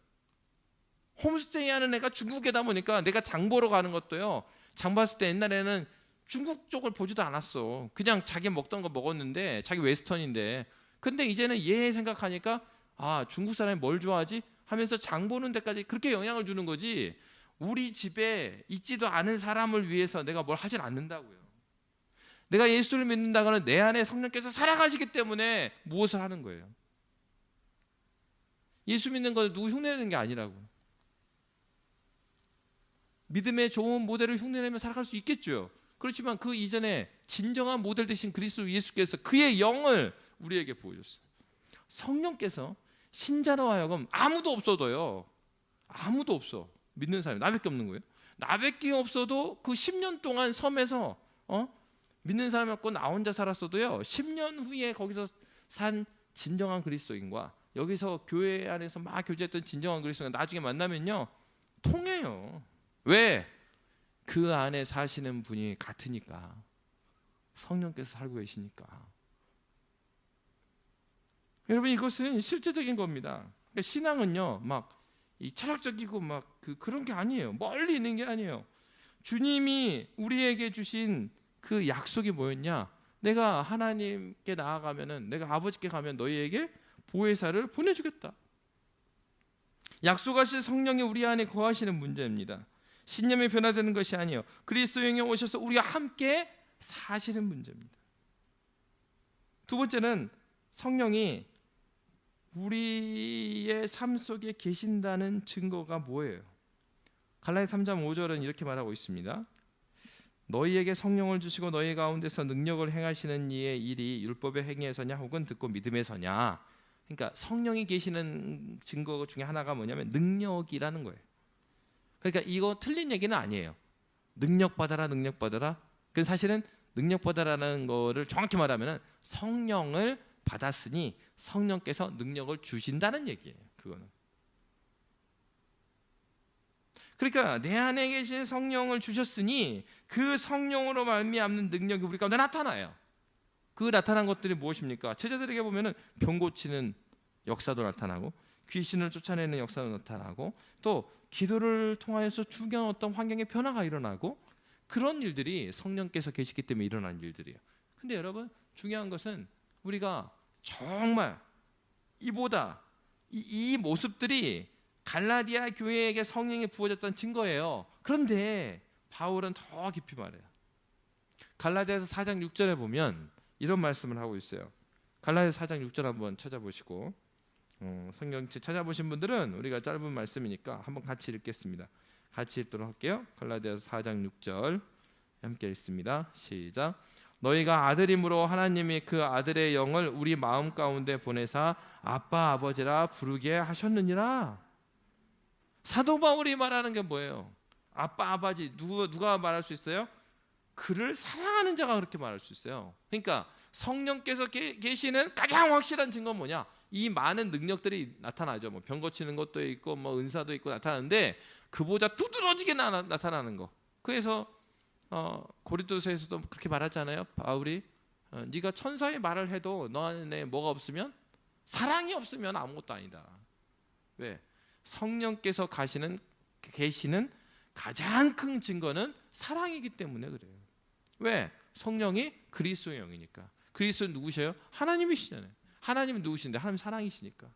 홈스테이 하는 애가 중국에다 보니까 내가 장 보러 가는 것도요, 장 봤을 때 옛날에는 중국 쪽을 보지도 않았어. 그냥 자기 먹던 거 먹었는데, 자기 웨스턴인데. 근데 이제는 얘 생각하니까 아, 중국 사람이 뭘 좋아하지? 하면서 장 보는 데까지 그렇게 영향을 주는 거지, 우리 집에 있지도 않은 사람을 위해서 내가 뭘 하진 않는다고요. 내가 예수를 믿는다고는 내 안에 성령께서 살아가시기 때문에 무엇을 하는 거예요. 예수 믿는 건 누구 흉내내는 게 아니라고. 믿음의 좋은 모델을 흉내내며 살아갈 수 있겠죠. 그렇지만 그 이전에 진정한 모델 되신 그리스도 예수께서 그의 영을 우리에게 부어줬어요. 성령께서 신자로 하여금 아무도 없어도요, 아무도 없어, 믿는 사람이 나밖에 없는 거예요. 나밖에 없어도 그 10년 동안 섬에서 믿는 사람이 없고 나 혼자 살았어도요, 10년 후에 거기서 산 진정한 그리스도인과 여기서 교회 안에서 막 교제했던 진정한 그리스도인 나중에 만나면요 통해요. 왜? 그 안에 사시는 분이 같으니까. 성령께서 살고 계시니까. 여러분, 이것은 실제적인 겁니다. 그러니까 신앙은요, 막 이 철학적이고 막 그런 게 아니에요. 멀리 있는 게 아니에요. 주님이 우리에게 주신 그 약속이 뭐였냐? 내가 하나님께 나아가면은, 내가 아버지께 가면 너희에게 보혜사를 보내주겠다. 약속하신 성령이 우리 안에 거하시는 문제입니다. 신념이 변화되는 것이 아니에요. 그리스도에 오셔서 우리와 함께 사시는 문제입니다. 두 번째는 성령이 우리의 삶 속에 계신다는 증거가 뭐예요? 갈라디아서 3장 5절은 이렇게 말하고 있습니다. 너희에게 성령을 주시고 너희 가운데서 능력을 행하시는 이의 일이 율법의 행위에서냐 혹은 듣고 믿음에서냐. 그러니까 성령이 계시는 증거 중에 하나가 뭐냐면 능력이라는 거예요. 그러니까 이거 틀린 얘기는 아니에요. 능력 받아라, 능력 받아라. 그 사실은 능력 받아라는 거를 정확히 말하면 성령을 받았으니 성령께서 능력을 주신다는 얘기예요. 그거는. 그러니까 내 안에 계신 성령을 주셨으니 그 성령으로 말미암는 능력이 우리 가운데 나타나요. 그 나타난 것들이 무엇입니까? 제자들에게 보면은 병 고치는 역사도 나타나고, 귀신을 쫓아내는 역사도 나타나고, 또 기도를 통하여서 중요한 어떤 환경의 변화가 일어나고, 그런 일들이 성령께서 계시기 때문에 일어난 일들이에요. 근데 여러분, 중요한 것은 우리가 정말 이보다 이 모습들이 갈라디아 교회에게 성령이 부어졌던 증거예요. 그런데 바울은 더 깊이 말해요. 갈라디아서 4장 6절에 보면 이런 말씀을 하고 있어요. 갈라디아서 4장 6절 한번 찾아보시고, 성경책 찾아보신 분들은 우리가 짧은 말씀이니까 한번 같이 읽겠습니다. 같이 읽도록 할게요. 갈라디아서 4장 6절 함께 읽습니다. 시작. 너희가 아들임으로 하나님이 그 아들의 영을 우리 마음 가운데 보내사 아빠 아버지라 부르게 하셨느니라. 사도 바울이 말하는 게 뭐예요? 아빠 아버지, 누가 말할 수 있어요? 그를 사랑하는 자가 그렇게 말할 수 있어요. 그러니까 성령께서 계시는 가장 확실한 증거는 뭐냐? 이 많은 능력들이 나타나죠. 뭐 병 고치는 것도 있고 뭐 은사도 있고 나타나는데 그보다 두드러지게 나타나는 거. 그래서 고린도서에서도 그렇게 말하잖아요. 바울이 네가 천사의 말을 해도 너 안에 뭐가 없으면, 사랑이 없으면 아무것도 아니다. 왜? 성령께서 계시는 가장 큰 증거는 사랑이기 때문에 그래요. 왜? 성령이 그리스도의 영이니까. 그리스도는 누구셔요? 하나님이시잖아요. 하나님은 누구신데? 하나님 사랑이시니까.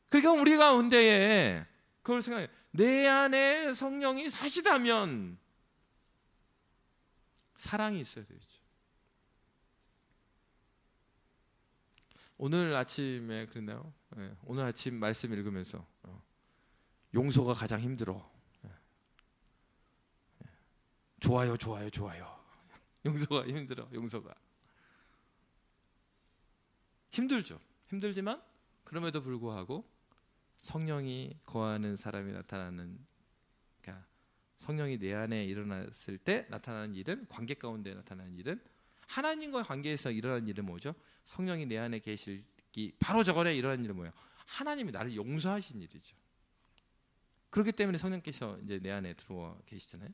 그러니까 우리 가운데에 그걸 생각해. 내 안에 성령이 사시다면 사랑이 있어야 되죠. 오늘 아침에 그랬나요? 네, 오늘 아침 말씀 읽으면서 용서가 가장 힘들어. 좋아요. 용서가 힘들어. 용서가 힘들죠. 힘들지만 그럼에도 불구하고 성령이 거하는 사람이 나타나는, 그러니까 성령이 내 안에 일어났을 때 나타나는 일은, 관계 가운데 나타나는 일은, 하나님과의 관계에서 일어나는 일은 뭐죠? 성령이 내 안에 계시기 바로 저거에 일어나는 일은 뭐예요? 하나님이 나를 용서하신 일이죠. 그렇기 때문에 성령께서 이제 내 안에 들어와 계시잖아요.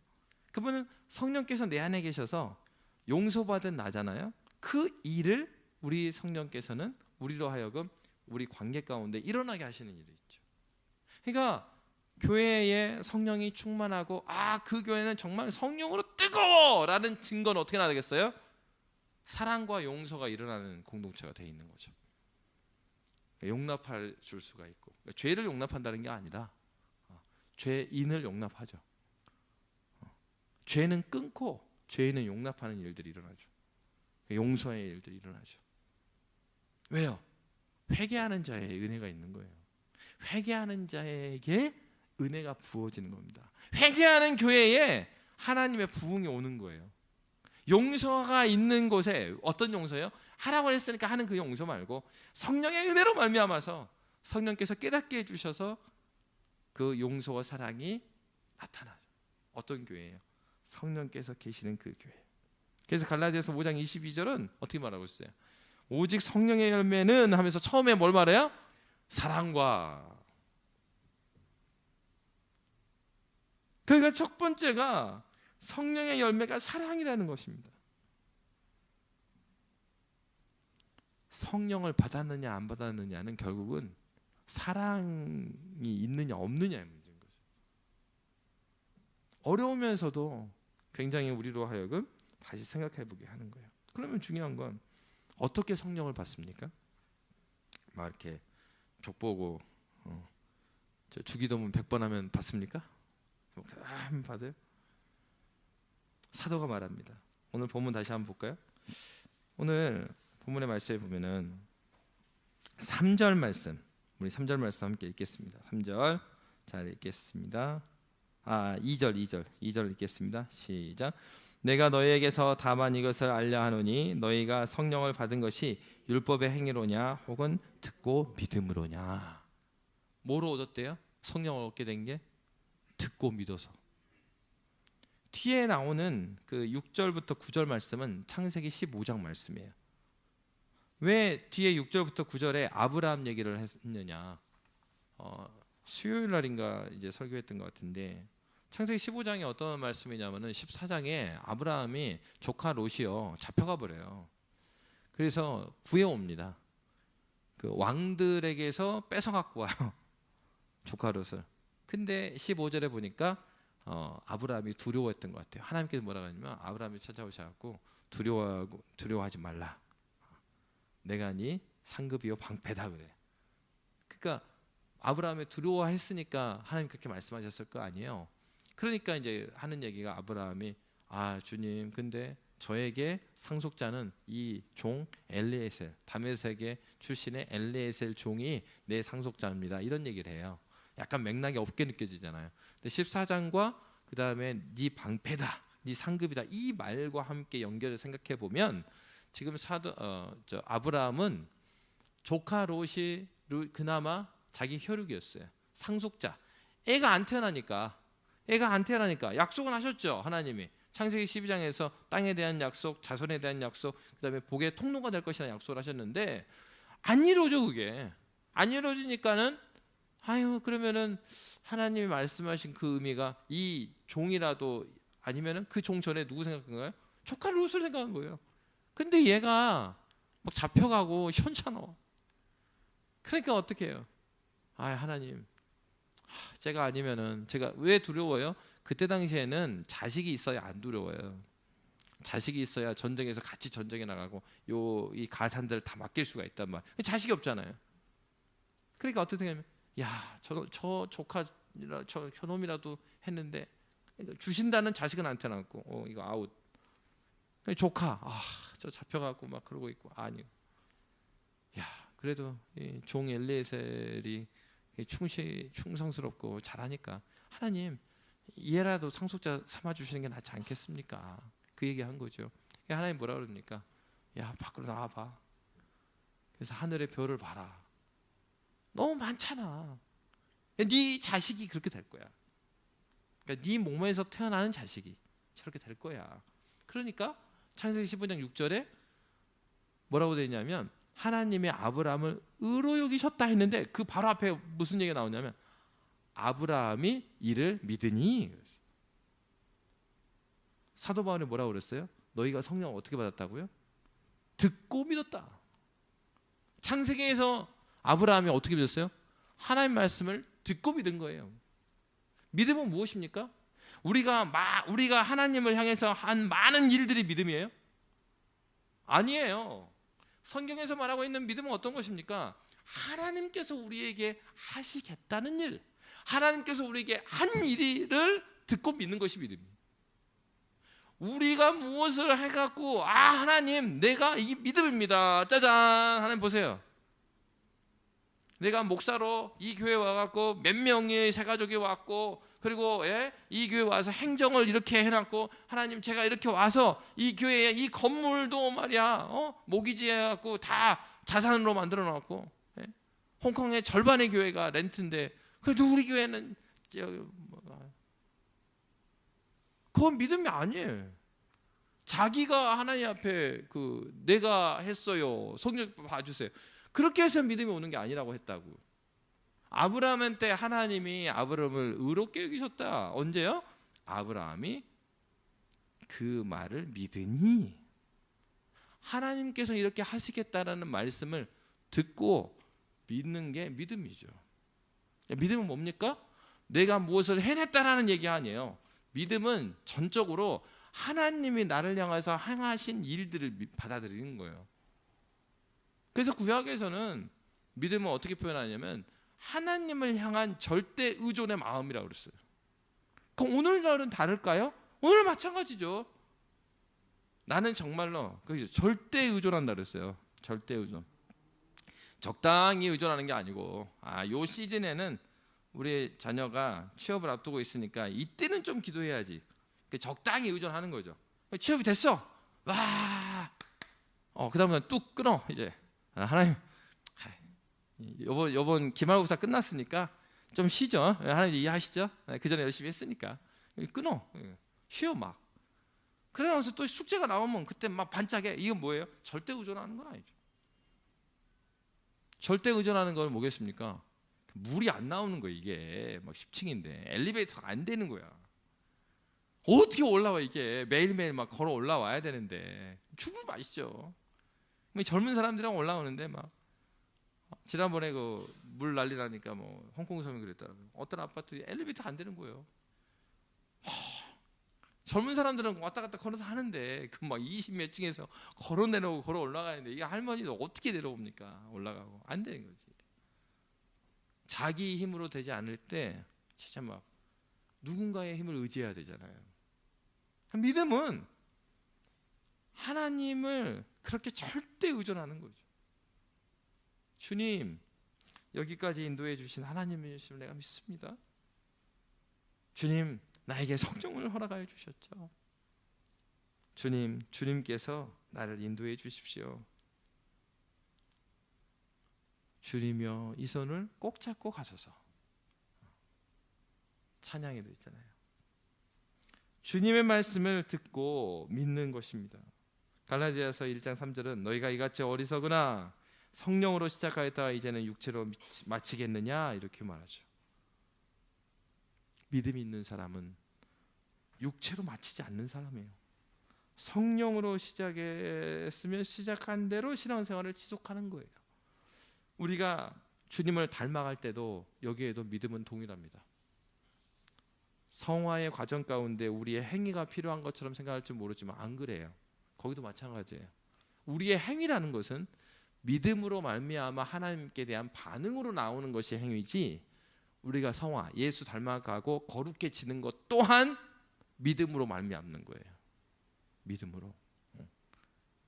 그분은 성령께서 내 안에 계셔서 용서받은 나잖아요. 그 일을 우리 성령께서는 우리로 하여금 우리 관계 가운데 일어나게 하시는 일이 있죠. 그러니까 교회에 성령이 충만하고 그 교회는 정말 성령으로 뜨거워라는 증거는 어떻게 나되겠어요? 사랑과 용서가 일어나는 공동체가 되어 있는 거죠. 용납할 줄 수가 있고, 죄를 용납한다는 게 아니라 죄인을 용납하죠. 죄는 끊고 죄인은 용납하는 일들이 일어나죠. 용서의 일들이 일어나죠. 왜요? 회개하는 자의 은혜가 있는 거예요. 회개하는 자에게 은혜가 부어지는 겁니다. 회개하는 교회에 하나님의 부흥이 오는 거예요. 용서가 있는 곳에, 어떤 용서요? 하라고 했으니까 하는 그 용서 말고 성령의 은혜로 말미암아서 성령께서 깨닫게 해주셔서 그 용서와 사랑이 나타나죠. 어떤 교회예요? 성령께서 계시는 그 교회. 그래서 갈라디아서 5장 22절은 어떻게 말하고 있어요? 오직 성령의 열매는 하면서 처음에 뭘 말해요? 사랑과. 그러니까 첫 번째가 성령의 열매가 사랑이라는 것입니다. 성령을 받았느냐 안 받았느냐는 결국은 사랑이 있느냐 없느냐의 문제인 거죠. 어려우면서도 굉장히 우리로 하여금 다시 생각해 보게 하는 거예요. 그러면 중요한 건 어떻게 성령을 받습니까? 막 이렇게 벽 보고 저 주기도문 100번 하면 받습니까? 하면 받아요? 사도가 말합니다. 오늘 본문 다시 한번 볼까요? 오늘 본문의 말씀에 보면은 3절 말씀, 우리 3절 말씀 함께 읽겠습니다. 3절 잘 읽겠습니다. 2절 읽겠습니다. 시작. 내가 너희에게서 다만 이것을 알려 하노니 너희가 성령을 받은 것이 율법의 행위로냐 혹은 듣고 믿음으로냐. 뭐로 얻었대요? 성령을 얻게 된 게 듣고 믿어서. 뒤에 나오는 그 6절부터 9절 말씀은 창세기 15장 말씀이에요. 왜 뒤에 6절부터 9절에 아브라함 얘기를 했느냐? 수요일 날인가 이제 설교했던 것 같은데 창세기 15장에 어떤 말씀이냐면은 14장에 아브라함이 조카 롯이요 잡혀가 버려요. 그래서 구해옵니다. 그 왕들에게서 뺏어 갖고 와요. 조카 롯을. 근데 15절에 보니까 아브라함이 두려워했던 것 같아요. 하나님께서 뭐라고 하냐면 아브라함이 찾아오셔갖고 두려워하지 말라. 내가 네 상급이요 방패다 그래. 그러니까 아브라함이 두려워했으니까 하나님 그렇게 말씀하셨을 거 아니에요. 그러니까 이제 하는 얘기가 아브라함이 주님 근데 저에게 상속자는 이 종 엘리에셀 다메섹의 출신의 엘리에셀 종이 내 상속자입니다. 이런 얘기를 해요. 약간 맥락이 없게 느껴지잖아요. 근데 14장과 그 다음에 네 방패다, 네 상급이다 이 말과 함께 연결을 생각해 보면 지금 아브라함은 조카 롯이 그나마 자기 혈육이었어요. 상속자. 애가 안 태어나니까 약속은 하셨죠. 하나님이 창세기 12장에서 땅에 대한 약속, 자손에 대한 약속, 그 다음에 복의 통로가 될 것이라는 약속을 하셨는데 안 이루어져. 그게 안 이루어지니까는 아유, 그러면은 하나님이 말씀하신 그 의미가 이 종이라도 아니면은 그 종 전에 누구 생각한 거예요? 조카 룻을 생각한 거예요. 근데 얘가 막 잡혀가고 현찮아. 그러니까 어떻게 해요? 아, 하나님, 제가 아니면은, 제가 왜 두려워요? 그때 당시에는 자식이 있어야 안 두려워요. 자식이 있어야 전쟁에서 같이 전쟁에 나가고 이 가산들 다 맡길 수가 있단 말. 자식이 없잖아요. 그러니까 어떻게 하면, 야, 저 조카라 저놈이라도 했는데 주신다는 자식은 안 태어났고, 이거 아웃. 조카, 저 잡혀갖고 막 그러고 있고, 아니요. 야, 그래도 이 종 엘리에셀이 충성스럽고 잘하니까 하나님, 얘라도 상속자 삼아 주시는 게 낫지 않겠습니까? 그 얘기한 거죠. 하나님 뭐라 그럽니까? 야, 밖으로 나와봐. 그래서 하늘의 별을 봐라. 너무 많잖아. 네 자식이 그렇게 될 거야. 그러니까 네 몸에서 태어나는 자식이 저렇게 될 거야. 그러니까 창세기 15장 6절에 뭐라고 되어 있냐면, 하나님이 아브라함을 의로 여기셨다 했는데 그 바로 앞에 무슨 얘기가 나오냐면, 아브라함이 이를 믿으니. 사도 바울이 뭐라고 그랬어요? 너희가 성령을 어떻게 받았다고요? 듣고 믿었다. 창세기에서 아브라함이 어떻게 믿었어요? 하나님 말씀을 듣고 믿은 거예요. 믿음은 무엇입니까? 우리가 하나님을 향해서 한 많은 일들이 믿음이에요? 아니에요. 성경에서 말하고 있는 믿음은 어떤 것입니까? 하나님께서 우리에게 하시겠다는 일, 하나님께서 우리에게 한 일을 듣고 믿는 것이 믿음이에요. 우리가 무엇을 해갖고 하나님, 내가 이 믿음입니다. 짜잔, 하나님 보세요. 내가 목사로 이 교회 와갖고 몇 명의 새가족이 왔고, 그리고 이 교회 와서 행정을 이렇게 해놨고, 하나님 제가 이렇게 와서 이 교회에 이 건물도 말이야 모기지 해갖고 다 자산으로 만들어놨고, 홍콩의 절반의 교회가 렌트인데 그래도 우리 교회는 그건 믿음이 아니에요. 자기가 하나님 앞에 내가 했어요, 성경 봐주세요, 그렇게 해서 믿음이 오는 게 아니라고 했다고. 아브라함한테 하나님이 아브라함을 의롭게 여기셨다. 언제요? 아브라함이 그 말을 믿으니. 하나님께서 이렇게 하시겠다라는 말씀을 듣고 믿는 게 믿음이죠. 믿음은 뭡니까? 내가 무엇을 해냈다라는 얘기 아니에요. 믿음은 전적으로 하나님이 나를 향해서 행하신 일들을 받아들이는 거예요. 그래서 구약에서는 믿음을 어떻게 표현하냐면 하나님을 향한 절대 의존의 마음이라고 그랬어요. 그럼 오늘날은 다를까요? 오늘 마찬가지죠. 나는 정말로 절대 의존한다 그랬어요. 절대 의존. 적당히 의존하는 게 아니고, 요 시즌에는 우리 자녀가 취업을 앞두고 있으니까 이때는 좀 기도해야지. 적당히 의존하는 거죠. 취업이 됐어. 와. 그다음에 뚝 끊어 이제. 하나님, 이번 기말고사 끝났으니까 좀 쉬죠. 하나님 이해하시죠? 그 전에 열심히 했으니까 끊어. 쉬어 막. 그러면서 또 숙제가 나오면 그때 막 반짝해. 이건 뭐예요? 절대 의존하는 건 아니죠. 절대 의존하는 건 뭐겠습니까? 물이 안 나오는 거예요. 이게 막 10층인데 엘리베이터가 안 되는 거야. 어떻게 올라와? 이게 매일매일 막 걸어 올라와야 되는데 죽을 맛이죠. 젊은 사람들이랑 올라오는데 막 지난번에 물 난리 나니까 홍콩 섬이 그랬더라고요. 어떤 아파트 엘리베이터 안 되는 거예요. 젊은 사람들은 왔다 갔다 걸어서 하는데 그 막 20몇 층에서 걸어 내려오고 걸어 올라가는데 이게 할머니도 어떻게 내려옵니까? 올라가고 안 되는 거지. 자기 힘으로 되지 않을 때 진짜 막 누군가의 힘을 의지해야 되잖아요. 믿음은 하나님을 그렇게 절대 의존하는 거죠. 주님, 여기까지 인도해 주신 하나님이심을 내가 믿습니다. 주님, 나에게 성령을 허락하여 주셨죠. 주님, 주님께서 나를 인도해 주십시오. 주님이여, 이 손을 꼭 잡고 가소서. 찬양에도 있잖아요. 주님의 말씀을 듣고 믿는 것입니다. 갈라디아서 1장 3절은 너희가 이같이 어리석으나 성령으로 시작하였다가 이제는 육체로 마치겠느냐 이렇게 말하죠. 믿음이 있는 사람은 육체로 마치지 않는 사람이에요. 성령으로 시작했으면 시작한 대로 신앙생활을 지속하는 거예요. 우리가 주님을 닮아갈 때도 여기에도 믿음은 동일합니다. 성화의 과정 가운데 우리의 행위가 필요한 것처럼 생각할지 모르지만 안 그래요. 거기도 마찬가지예요. 우리의 행위라는 것은 믿음으로 말미암아 하나님께 대한 반응으로 나오는 것이 행위지, 우리가 성화, 예수 닮아가고 거룩해지는 것 또한 믿음으로 말미암는 거예요. 믿음으로.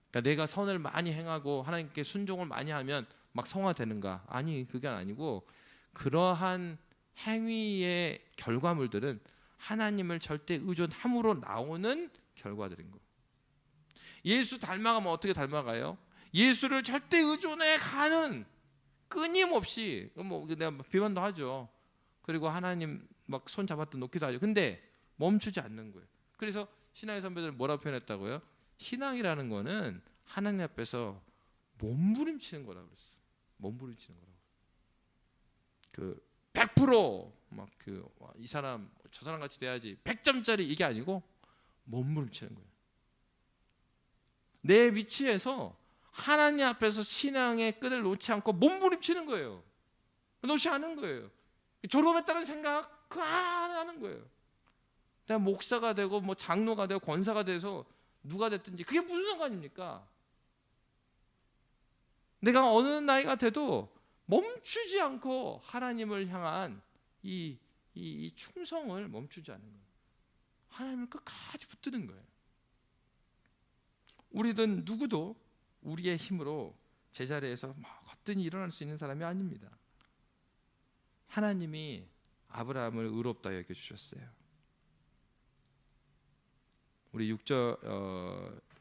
그러니까 내가 선을 많이 행하고 하나님께 순종을 많이 하면 막 성화되는가? 아니, 그게 아니고 그러한 행위의 결과물들은 하나님을 절대 의존함으로 나오는 결과들인 거예요. 예수 닮아가면 어떻게 닮아가요? 예수를 절대 의존해 가는, 끊임없이 뭐 내가 비판도 하죠. 그리고 하나님 막 손 잡았다 놓기도 하죠. 근데 멈추지 않는 거예요. 그래서 신앙의 선배들 뭐라고 표현했다고요? 신앙이라는 거는 하나님 앞에서 몸부림치는 거라고 그랬어요. 몸부림치는 거라고. 그 100% 막 이 사람 저 사람 같이 돼야지 100점짜리 이게 아니고 몸부림치는 거예요. 내 위치에서 하나님 앞에서 신앙의 끈을 놓지 않고 몸부림치는 거예요. 놓지 않은 거예요. 졸업했다는 생각 그 안 하는 거예요. 내가 목사가 되고 뭐 장로가 되고 권사가 돼서 누가 됐든지 그게 무슨 상관입니까? 내가 어느 나이가 돼도 멈추지 않고 하나님을 향한 이 충성을 멈추지 않는 거예요. 하나님을 끝까지 붙드는 거예요. 우리는 누구도 우리의 힘으로 제자리에서 거뜬히 일어날 수 있는 사람이 아닙니다. 하나님이 아브라함을 의롭다 여겨주셨어요. 우리 8절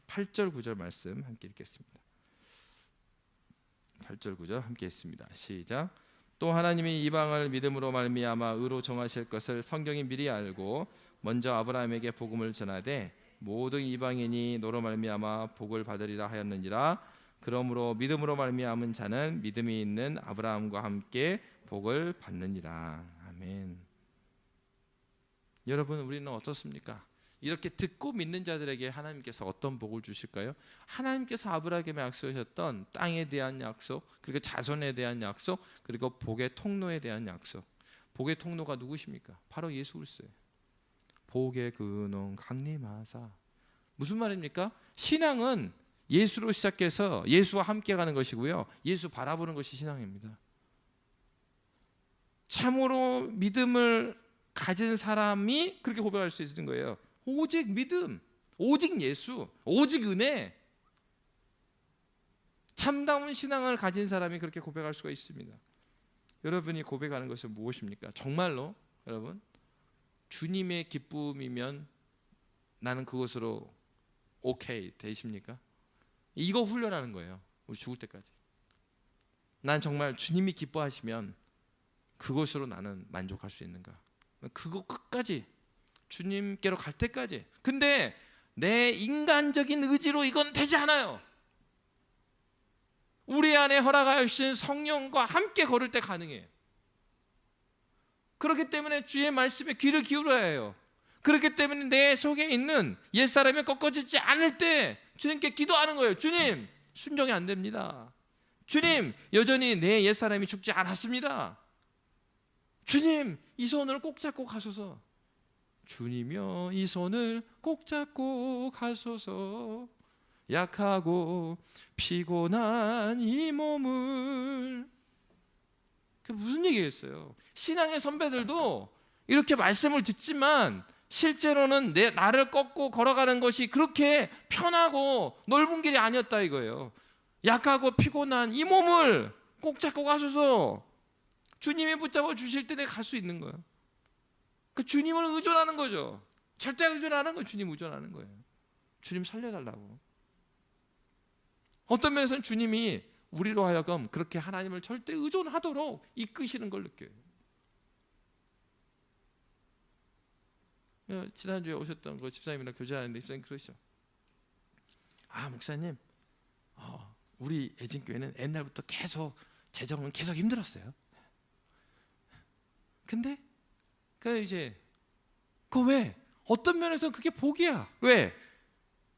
9절 말씀 함께 읽겠습니다. 8절 9절 함께 읽습니다. 시작. 또 하나님이 이방을 믿음으로 말미암아 의로 정하실 것을 성경이 미리 알고 먼저 아브라함에게 복음을 전하되 모든 이방인이 너로 말미암아 복을 받으리라 하였느니라. 그러므로 믿음으로 말미암은 자는 믿음이 있는 아브라함과 함께 복을 받느니라. 아멘. 여러분, 우리는 어떻습니까? 이렇게 듣고 믿는 자들에게 하나님께서 어떤 복을 주실까요? 하나님께서 아브라함에게 약속하셨던 땅에 대한 약속, 그리고 자손에 대한 약속, 그리고 복의 통로에 대한 약속. 복의 통로가 누구십니까? 바로 예수 그리스도예요. 복의 근원 강림하사. 무슨 말입니까? 신앙은 예수로 시작해서 예수와 함께 가는 것이고요, 예수 바라보는 것이 신앙입니다. 참으로 믿음을 가진 사람이 그렇게 고백할 수 있는 거예요. 오직 믿음, 오직 예수, 오직 은혜. 참다운 신앙을 가진 사람이 그렇게 고백할 수가 있습니다. 여러분이 고백하는 것은 무엇입니까? 정말로 여러분, 주님의 기쁨이면 나는 그것으로 오케이 되십니까? 이거 훈련하는 거예요. 우리 죽을 때까지. 난 정말 주님이 기뻐하시면 그것으로 나는 만족할 수 있는가? 그거 끝까지 주님께로 갈 때까지. 근데 내 인간적인 의지로 이건 되지 않아요. 우리 안에 허락하여 주신 성령과 함께 걸을 때 가능해요. 그렇기 때문에 주의 말씀에 귀를 기울여야 해요. 그렇기 때문에 내 속에 있는 옛사람이 꺾어지지 않을 때 주님께 기도하는 거예요. 주님, 순종이 안 됩니다. 주님, 여전히 내 옛사람이 죽지 않았습니다. 주님, 이 손을 꼭 잡고 가소서. 주님이여, 이 손을 꼭 잡고 가소서. 약하고 피곤한 이 몸을. 그 무슨 얘기겠어요? 신앙의 선배들도 이렇게 말씀을 듣지만 실제로는 나를 꺾고 걸어가는 것이 그렇게 편하고 넓은 길이 아니었다 이거예요. 약하고 피곤한 이 몸을 꼭 잡고 가소서. 주님이 붙잡아 주실 때 내가 갈 수 있는 거예요. 그 주님을 의존하는 거죠. 절대 의존하는 건 주님 의존하는 거예요. 주님 살려달라고. 어떤 면에서는 주님이 우리로 하여금 그렇게 하나님을 절대 의존하도록 이끄시는 걸 느껴요. 지난주에 오셨던 그 집사님이랑 교제하는데 집사님 그러시죠. 아, 목사님, 우리 애진교회는 옛날부터 계속 재정은 계속 힘들었어요. 근데 이제 왜? 어떤 면에서 그게 복이야. 왜?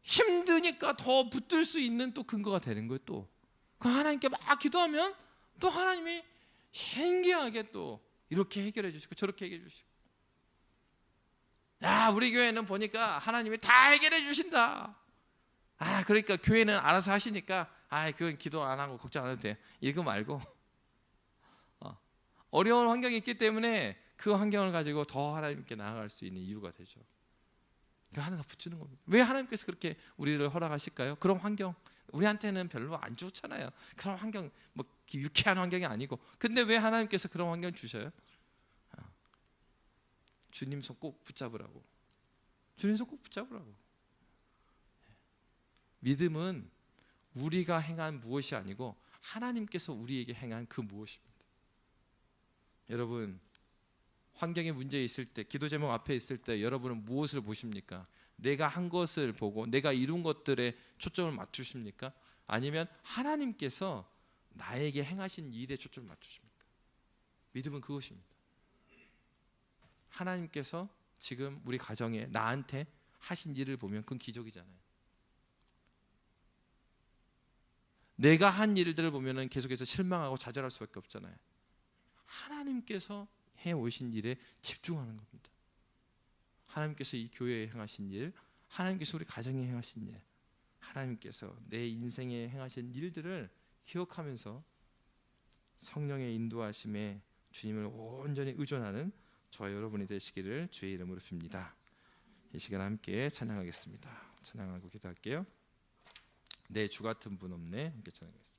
힘드니까 더 붙들 수 있는 또 근거가 되는 거예요. 또 그 하나님께 막 기도하면 또 하나님이 신기하게 또 이렇게 해결해 주시고 저렇게 해결해 주시고, 우리 교회는 보니까 하나님이 다 해결해 주신다. 그러니까 교회는 알아서 하시니까 그건 기도 안 하고 걱정 안 해도 돼. 이거 말고 어려운 환경이 있기 때문에 그 환경을 가지고 더 하나님께 나아갈 수 있는 이유가 되죠. 하나 더 붙이는 겁니다. 왜 하나님께서 그렇게 우리를 허락하실까요? 그런 환경 우리한테는 별로 안 좋잖아요. 그런 환경 뭐 유쾌한 환경이 아니고. 근데 왜 하나님께서 그런 환경 주셔요? 주님 손 꼭 붙잡으라고. 주님 손 꼭 붙잡으라고. 믿음은 우리가 행한 무엇이 아니고 하나님께서 우리에게 행한 그 무엇입니다. 여러분, 환경에 문제 있을 때, 기도 제목 앞에 있을 때 여러분은 무엇을 보십니까? 내가 한 것을 보고 내가 이룬 것들에 초점을 맞추십니까? 아니면 하나님께서 나에게 행하신 일에 초점을 맞추십니까? 믿음은 그것입니다. 하나님께서 지금 우리 가정에 나한테 하신 일을 보면 그건 기적이잖아요. 내가 한 일들을 보면 계속해서 실망하고 좌절할 수밖에 없잖아요. 하나님께서 해오신 일에 집중하는 겁니다. 하나님께서 이 교회에 행하신 일, 하나님께서 우리 가정에 행하신 일, 하나님께서 내 인생에 행하신 일들을 기억하면서 성령의 인도하심에 주님을 온전히 의존하는 저와 여러분이 되시기를 주의 이름으로 빕니다. 이 시간 함께 찬양하겠습니다. 찬양하고 기도할게요. 내 주 같은 분 없네. 함께 찬양하겠습니다.